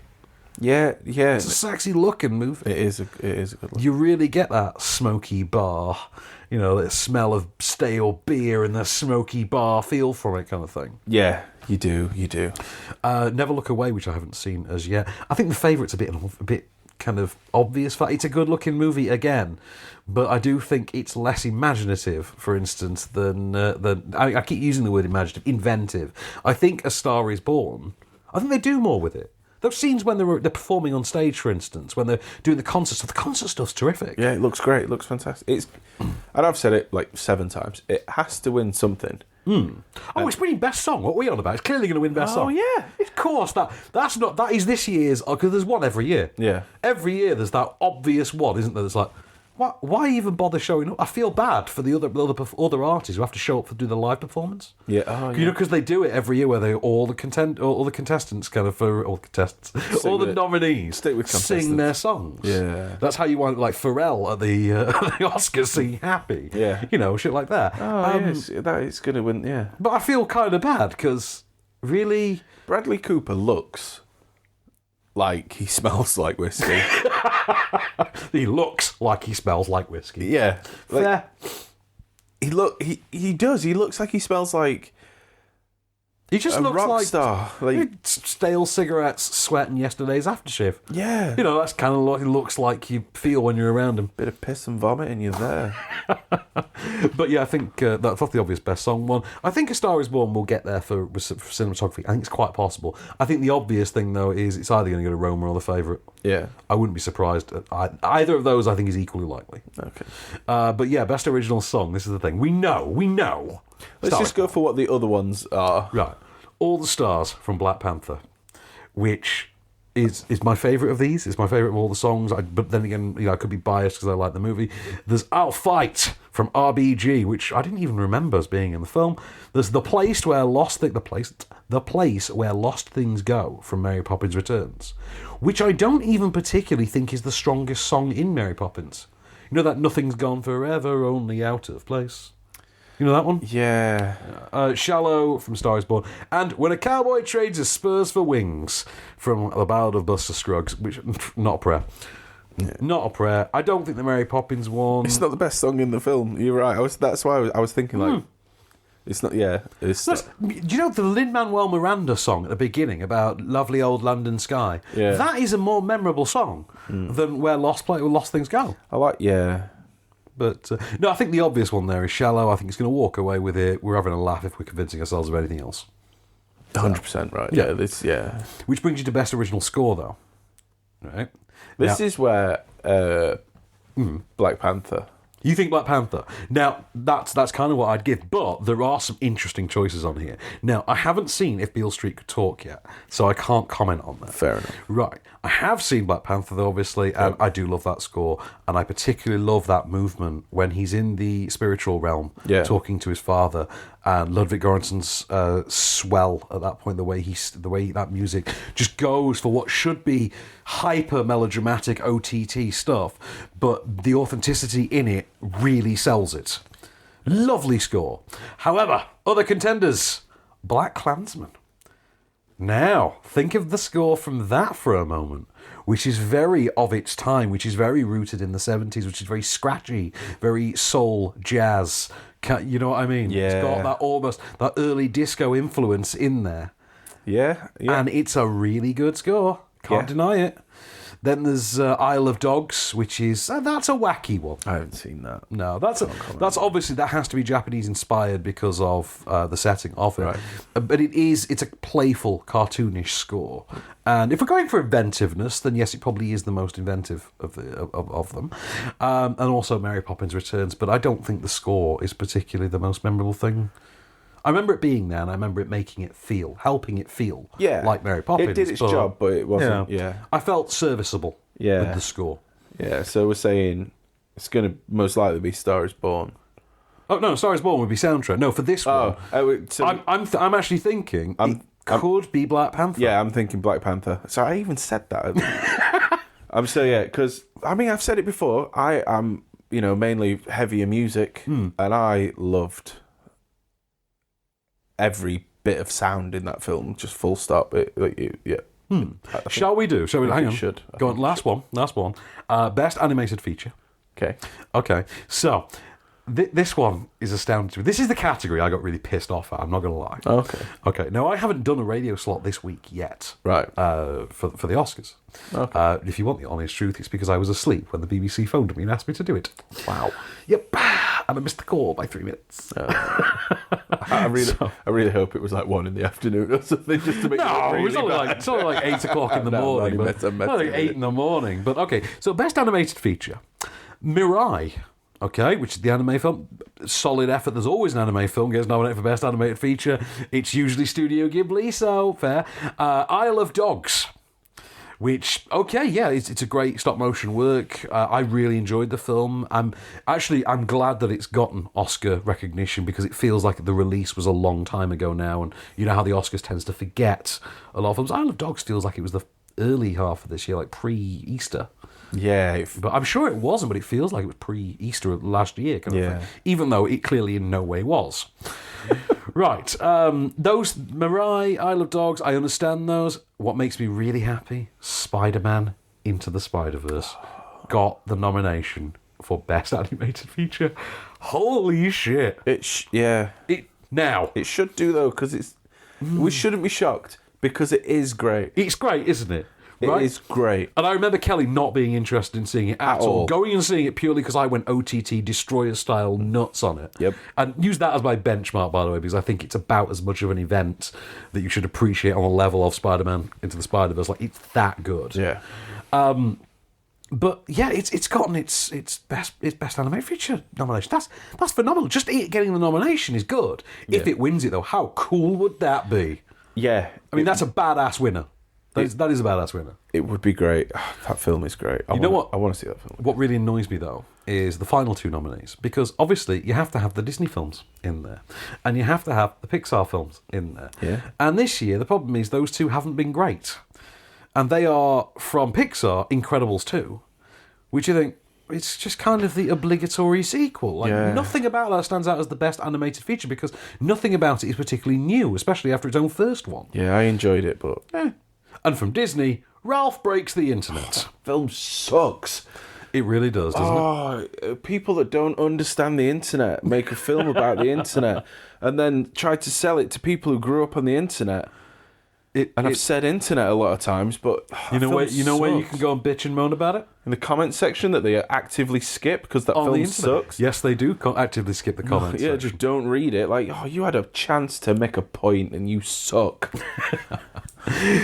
Yeah. It's a sexy-looking movie. It is a good look. You really get that smoky bar, the smell of stale beer and the smoky bar feel from it kind of thing. Yeah, you do. Never Look Away, which I haven't seen as yet. I think The Favourite's a bit kind of obvious. It's a good-looking movie again, but I do think it's less imaginative, for instance, than I keep using the word imaginative, inventive. I think A Star is Born, I think they do more with it. Those scenes when they're performing on stage, for instance, when they're doing the concert stuff's terrific. Yeah, it looks great. It looks fantastic. And I've said it like 7 times. It has to win something. It's winning Best Song. What are we on about? It's clearly going to win Best Song. Oh, yeah. Of course. That is this year's... Because there's one every year. Yeah. Every year there's that obvious one, isn't there? That's like, why even bother showing up? I feel bad for the other artists who have to show up to do the live performance. Yeah. Oh, yeah. Because they do it every year where all the contestants kind of... all the nominees sing their songs. Yeah. That's how you want, like, Pharrell at the Oscars sing Happy. Yeah. Shit like that. Oh, yes. That is going to win, yeah. But I feel kind of bad, because really... Bradley Cooper looks like he smells like whiskey. He looks like he smells like whiskey. Yeah. Fair. He does. He looks like he smells like... He just looks rock like star. Like, stale cigarettes, sweat, and yesterday's aftershave. Yeah. You know, that's kind of what it looks like you feel when you're around him. Bit of piss and vomit and you're there. But yeah, I think that's the obvious best song one. I think A Star Is Born will get there for cinematography. I think it's quite possible. I think the obvious thing, though, is it's either going to go to Roma or The Favourite. Yeah. I wouldn't be surprised. Either of those, I think, is equally likely. Okay. But yeah, best original song. This is the thing. We know. Let's just go for what the other ones are. Right. All the Stars from Black Panther, which is my favourite of these. It's my favourite of all the songs. But then again, I could be biased because I like the movie. There's I'll Fight from RBG, which I didn't even remember as being in the film. There's The Place Where Lost Things Go from Mary Poppins Returns, which I don't even particularly think is the strongest song in Mary Poppins. You know that Nothing's Gone Forever, Only Out of Place? You know that one? Yeah. Shallow from Star Is Born. And When a Cowboy Trades His Spurs for Wings from The Ballad of Buster Scruggs, which, not a prayer. Yeah. Not a prayer. I don't think the Mary Poppins one... It's not the best song in the film. You're right. That's why I was thinking, like... It's not... Yeah. It's not. Do you know the Lin-Manuel Miranda song at the beginning about Lovely Old London Sky? Yeah. That is a more memorable song than Where Lost Things Go. I like... Yeah. But, no, I think the obvious one there is Shallow. I think it's going to walk away with it. We're having a laugh if we're convincing ourselves of anything else. 100% right. Yeah. Which brings you to best original score, though. Right. This is where Black Panther. You think Black Panther? Now, that's kind of what I'd give, but there are some interesting choices on here. Now, I haven't seen If Beale Street Could Talk yet, so I can't comment on that. Fair enough. Right. I have seen Black Panther, though, obviously, and I do love that score, and I particularly love that movement when he's in the spiritual realm talking to his father, and Ludwig Göransson's swell at that point, the way that music just goes for what should be hyper melodramatic OTT stuff, but the authenticity in it really sells it. Lovely score. However, other contenders, Black Klansman. Now, think of the score from that for a moment, which is very of its time, which is very rooted in the 70s, which is very scratchy, very soul, jazz. You know what I mean? Yeah. It's got that early disco influence in there. Yeah. And it's a really good score. Can't deny it. Then there's Isle of Dogs, which is that's a wacky one. I haven't seen that. No, that's obviously that has to be Japanese inspired because of the setting of it. Right. But it's a playful, cartoonish score. And if we're going for inventiveness, then yes, it probably is the most inventive of them. And also Mary Poppins Returns. But I don't think the score is particularly the most memorable thing. I remember it being there, and I remember it helping it feel like Mary Poppins. It did its job, but it wasn't. Yeah. I felt serviceable with the score. Yeah, so we're saying it's going to most likely be Star Is Born. Oh no, Star Is Born would be soundtrack. No, for this one, I'm actually thinking it could be Black Panther. Yeah, I'm thinking Black Panther. So I even said that. I'm so because I've said it before. I am mainly heavier music, and I loved every bit of sound in that film, just full stop. Shall we hang on? Should. Go on, last one. Best animated feature. Okay. So, this one is astounding to me. This is the category I got really pissed off at, I'm not going to lie. Okay. Now, I haven't done a radio slot this week yet. Right. For the Oscars. Okay. If you want the honest truth, it's because I was asleep when the BBC phoned me and asked me to do it. Wow. Yep. And I missed the call by 3 minutes. I really hope it was like 1 PM or something, just to make it was only like 8 o'clock in the morning. Like 8 in the morning. But okay, so best animated feature, Mirai. Okay, which is the anime film. Solid effort. There's always an anime film gets nominated for best animated feature. It's usually Studio Ghibli, so fair. Isle of Dogs. Which, it's a great stop-motion work. I really enjoyed the film. I'm glad that it's gotten Oscar recognition because it feels like the release was a long time ago now, and you know how the Oscars tends to forget a lot of films. Isle of Dogs feels like it was the early half of this year, like pre-Easter. Yeah. But I'm sure it wasn't, but it feels like it was pre-Easter last year, kind of thing. Even though it clearly in no way was. Right. Those Mirai, Isle of Dogs, I understand those. What makes me really happy, Spider-Man Into the Spider-Verse got the nomination for Best Animated Feature. Holy shit. It should do, though, because We shouldn't be shocked because it is great. It's great, isn't it? Right? It is great. And I remember Kelly not being interested in seeing it at all. Going and seeing it purely because I went OTT Destroyer-style nuts on it. Yep. And use that as my benchmark, by the way, because I think it's about as much of an event that you should appreciate on the level of Spider-Man Into the Spider-Verse. Like, it's that good. Yeah. But yeah, it's gotten its best animated feature nomination. That's phenomenal. Just it getting the nomination is good. If it wins it, though, how cool would that be? Yeah. I mean, that's a badass winner. That is a badass winner. It would be great. That film is great. I want to see that film. What really annoys me, though, is the final two nominees. Because, obviously, you have to have the Disney films in there. And you have to have the Pixar films in there. Yeah. And this year, the problem is those two haven't been great. And they are, from Pixar, Incredibles 2, which you think, it's just kind of the obligatory sequel. Like, nothing about that stands out as the best animated feature because nothing about it is particularly new, especially after its own first one. Yeah, I enjoyed it, but... And from Disney, Ralph Breaks the Internet. Film sucks. It really does, doesn't it? People that don't understand the internet make a film about the internet and then try to sell it to people who grew up on the internet. I've said internet a lot of times, but you know where you can go and bitch and moan about it? In the comment section that they actively skip because that film sucks. Yes, they do actively skip the comments. Yeah, just don't read it. Like, you had a chance to make a point and you suck.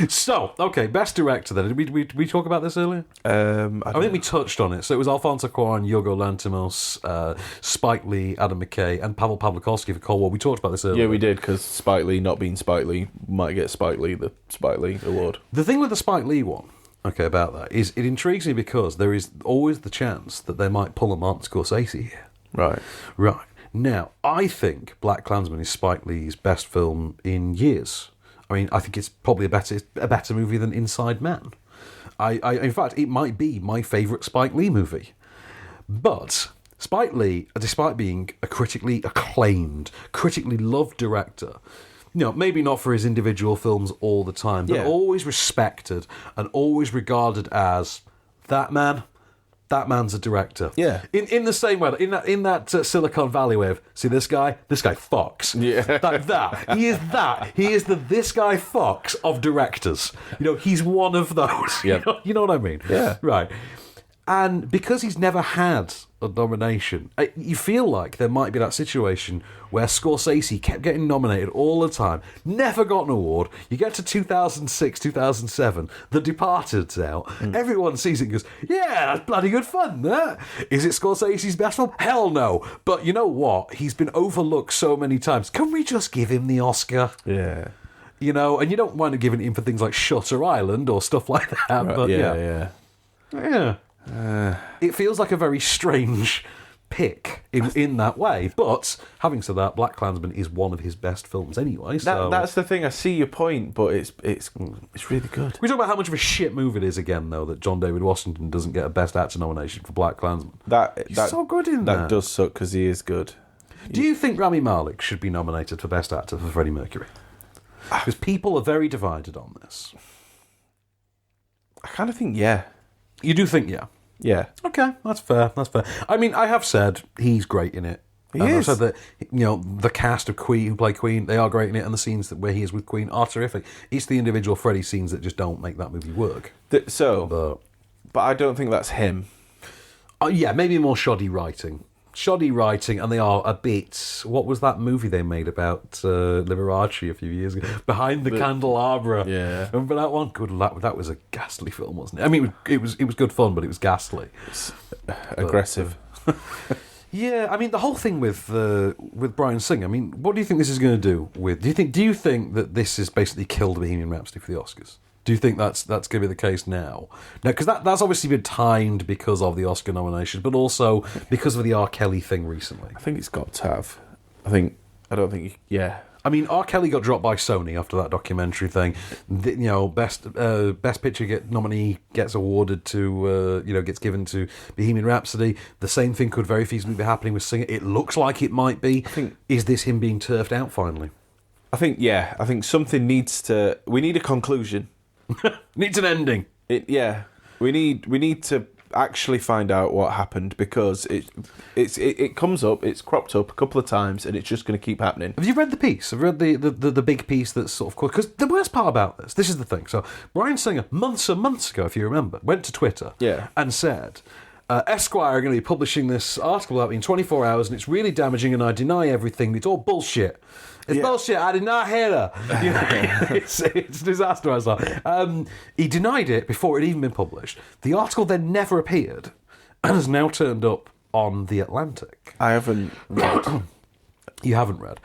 So, okay, best director then. Did we talk about this earlier? I think we touched on it. So it was Alfonso Cuarón, Yorgos Lanthimos, Spike Lee, Adam McKay, and Pavel Pawlikowski for Cold War. We talked about this earlier. Yeah, we did, because Spike Lee not being Spike Lee might get Spike Lee the Spike Lee award. The thing with the Spike Lee one, okay, about that, is it intrigues me because there is always the chance that they might pull a Martin Scorsese here. Right. Now, I think Black Klansman is Spike Lee's best film in years. I mean, I think it's probably a better movie than Inside Man. In fact, it might be my favourite Spike Lee movie. But Spike Lee, despite being a critically acclaimed, critically loved director, maybe not for his individual films all the time, but always respected and always regarded as that man's a director. Yeah. In the same way, in that Silicon Valley way of, see this guy fucks. Yeah. He is that. He is this guy fucks of directors. He's one of those. Yeah. You know what I mean? Yeah. Right. And because he's never had a nomination, you feel like there might be that situation where Scorsese kept getting nominated all the time, never got an award. You get to 2006, 2007, The Departed's out. Everyone sees it and goes, yeah, that's bloody good fun, that. Is it Scorsese's best film? Hell no. But you know what? He's been overlooked so many times. Can we just give him the Oscar? Yeah. And you don't wind up giving it him for things like Shutter Island or stuff like that. Right, but yeah. It feels like a very strange pick in that way. But having said that, Black Klansman is one of his best films anyway. So That's the thing. I see your point, but it's really good. We talk about how much of a shit movie it is again, though, that John David Washington doesn't get a Best Actor nomination for Black Klansman. He's so good in that. That does suck because he is good. Do you think Rami Malek should be nominated for Best Actor for Freddie Mercury? Because people are very divided on this. I kind of think, yeah. You do think, yeah? Yeah. Okay, that's fair. I mean, I have said he's great in it. I've said that, the cast of Queen, who play Queen, they are great in it, and the scenes where he is with Queen are terrific. It's the individual Freddie scenes that just don't make that movie work. But I don't think that's him. Yeah, maybe more shoddy writing, and they are a bit... What was that movie they made about Liberace a few years ago? Behind the Candelabra. Yeah. Remember that one? Good luck. That was a ghastly film, wasn't it? I mean, it was good fun, but it was ghastly. Aggressive. Yeah, I mean, the whole thing with Bryan Singer, I mean, what do you think this is going to do with... Do you think that this has basically killed Bohemian Rhapsody for the Oscars? Do you think that's going to be the case now? No, because that's obviously been timed because of the Oscar nomination, but also because of the R. Kelly thing recently. I think it's got to have. Yeah. I mean, R. Kelly got dropped by Sony after that documentary thing. Best Picture nominee gets awarded to, gets given to Bohemian Rhapsody. The same thing could very feasibly be happening with Singer. It looks like it might be. Is this him being turfed out finally? I think something needs to... We need a conclusion. Needs an ending. We need to actually find out what happened, because it comes up, it's cropped up a couple of times, and it's just going to keep happening. Have you read the piece? Have you read the big piece that's sort of... Because the worst part about this is the thing. So Bryan Singer, months and months ago, if you remember, went to Twitter and said... Esquire are going to be publishing this article about me in 24 hours, and it's really damaging, and I deny everything. It's all bullshit. It's bullshit. I did not hear her. You know, it's disaster. I was like, he denied it before it had even been published. The article then never appeared, and has now turned up on The Atlantic. I haven't read. You haven't read.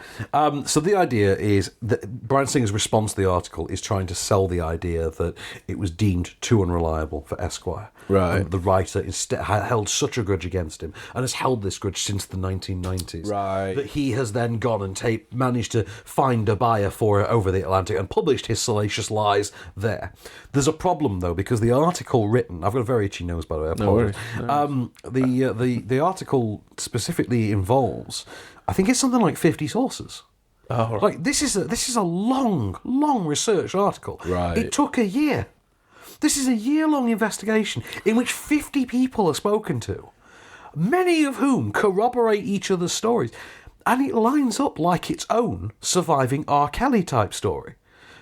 So the idea is that Bryan Singer's response to the article is trying to sell the idea that it was deemed too unreliable for Esquire. Right. The writer instead held such a grudge against him, and has held this grudge since the 1990s. Right. That he has then gone and managed to find a buyer for it over the Atlantic and published his salacious lies there. There's a problem, though, because the article written... I've got a very itchy nose, by the way. I apologize. No worries. The article specifically involves... I think it's something like 50 sources. Oh, right. Like this is a long research article. Right. It took a year. This is a year-long investigation in which 50 people are spoken to, many of whom corroborate each other's stories, and it lines up like its own surviving R. Kelly type story.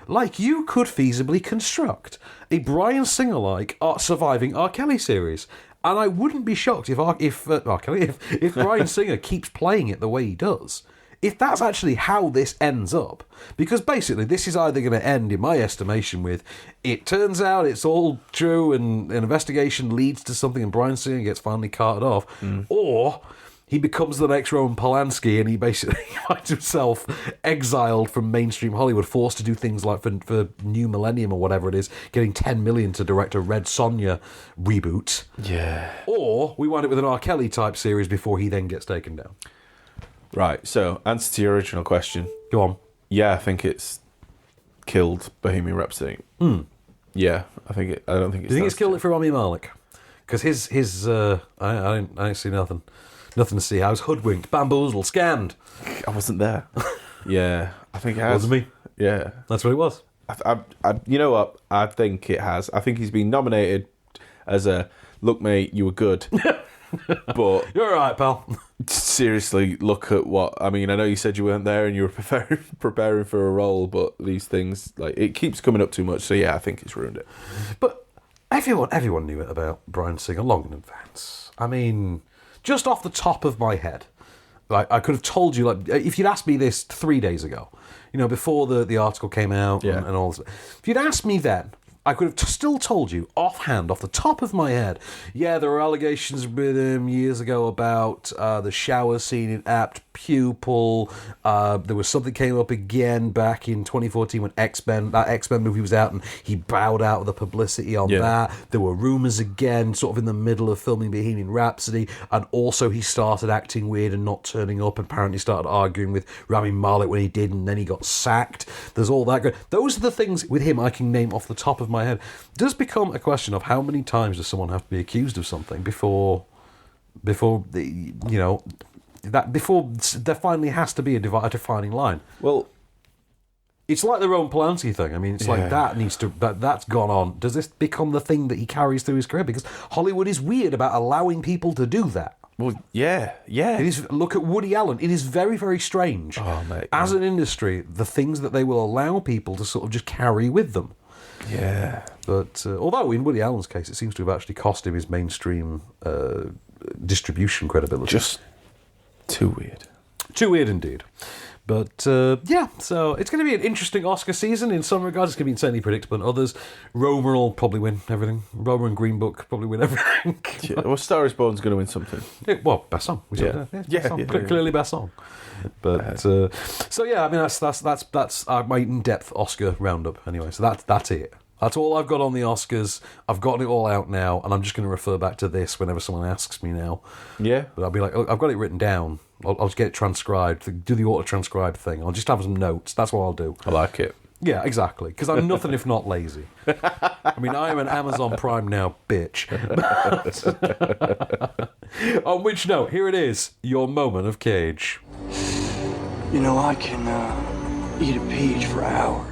Like you could feasibly construct a Bryan Singer-like surviving R. Kelly series. And I wouldn't be shocked if Bryan Singer keeps playing it the way he does. If that's actually how this ends up, because basically this is either going to end, in my estimation, with it turns out it's all true and an investigation leads to something and Bryan Singer gets finally carted off, or he becomes the next Roman Polanski and he basically finds himself exiled from mainstream Hollywood, forced to do things like for New Millennium or whatever it is, getting $10 million to direct a Red Sonja reboot. Yeah. Or we wind up with an R. Kelly type series before he then gets taken down. Right, so answer to your original question. Go on. Yeah, I think it's killed Bohemian Rhapsody. Yeah, I don't think it's... Do you think it's killed it for Rami Malek? Because his I didn't see nothing to see. I was hoodwinked, bamboozled, scammed. I wasn't there. Yeah, I think it has. Wasn't me? Yeah. That's what it was. You know what? I think it has. I think he's been nominated as a, look mate, you were good. But you're all right, pal. Seriously, look at what... I mean, I know you said you weren't there and you were preparing for a role, but these things, like, it keeps coming up too much. So yeah, I think it's ruined it. But everyone knew it about Bryan Singer long in advance. I mean... Just off the top of my head, like I could have told you, like if you'd asked me this 3 days ago, you know, before the article came out and all this, if you'd asked me then, I could have still told you offhand, off the top of my head, yeah, there were allegations with him years ago about the shower scene in Apt Pupil. There was something came up again back in 2014 when that X-Men movie was out and he bowed out of the publicity on that. There were rumours again, sort of in the middle of filming Bohemian Rhapsody, and also he started acting weird and not turning up, and apparently started arguing with Rami Malek when he did, and then he got sacked. There's all that. Those are the things with him I can name off the top of my head. It does become a question of how many times does someone have to be accused of something before there finally has to be a defining line. Well, it's like the Roman Polanski thing. I mean, it's like that's gone on. Does this become the thing that he carries through his career? Because Hollywood is weird about allowing people to do that. Well, yeah. It is. Look at Woody Allen. It is very, very strange. Oh, mate. As an industry, the things that they will allow people to sort of just carry with them. Yeah. But although in Woody Allen's case, it seems to have actually cost him his mainstream distribution credibility. Just too weird. Too weird indeed. But yeah, so it's going to be an interesting Oscar season in some regards. It's going to be insanely predictable in others. Roma will probably win everything. Roma and Green Book probably win everything. Well, Star is Born's going to win something. Well, best song. Clearly best song. But so yeah, I mean that's my in-depth Oscar roundup anyway. So that's it. That's all I've got on the Oscars. I've gotten it all out now, and I'm just going to refer back to this whenever someone asks me now. Yeah. But I'll be like, I've got it written down. I'll just get it transcribed. Do the auto-transcribe thing. I'll just have some notes. That's what I'll do. I like it. Yeah, exactly. Because I'm nothing if not lazy. I mean, I am an Amazon Prime Now bitch. On which note, here it is, your moment of Cage. You know, I can eat a peach for hours.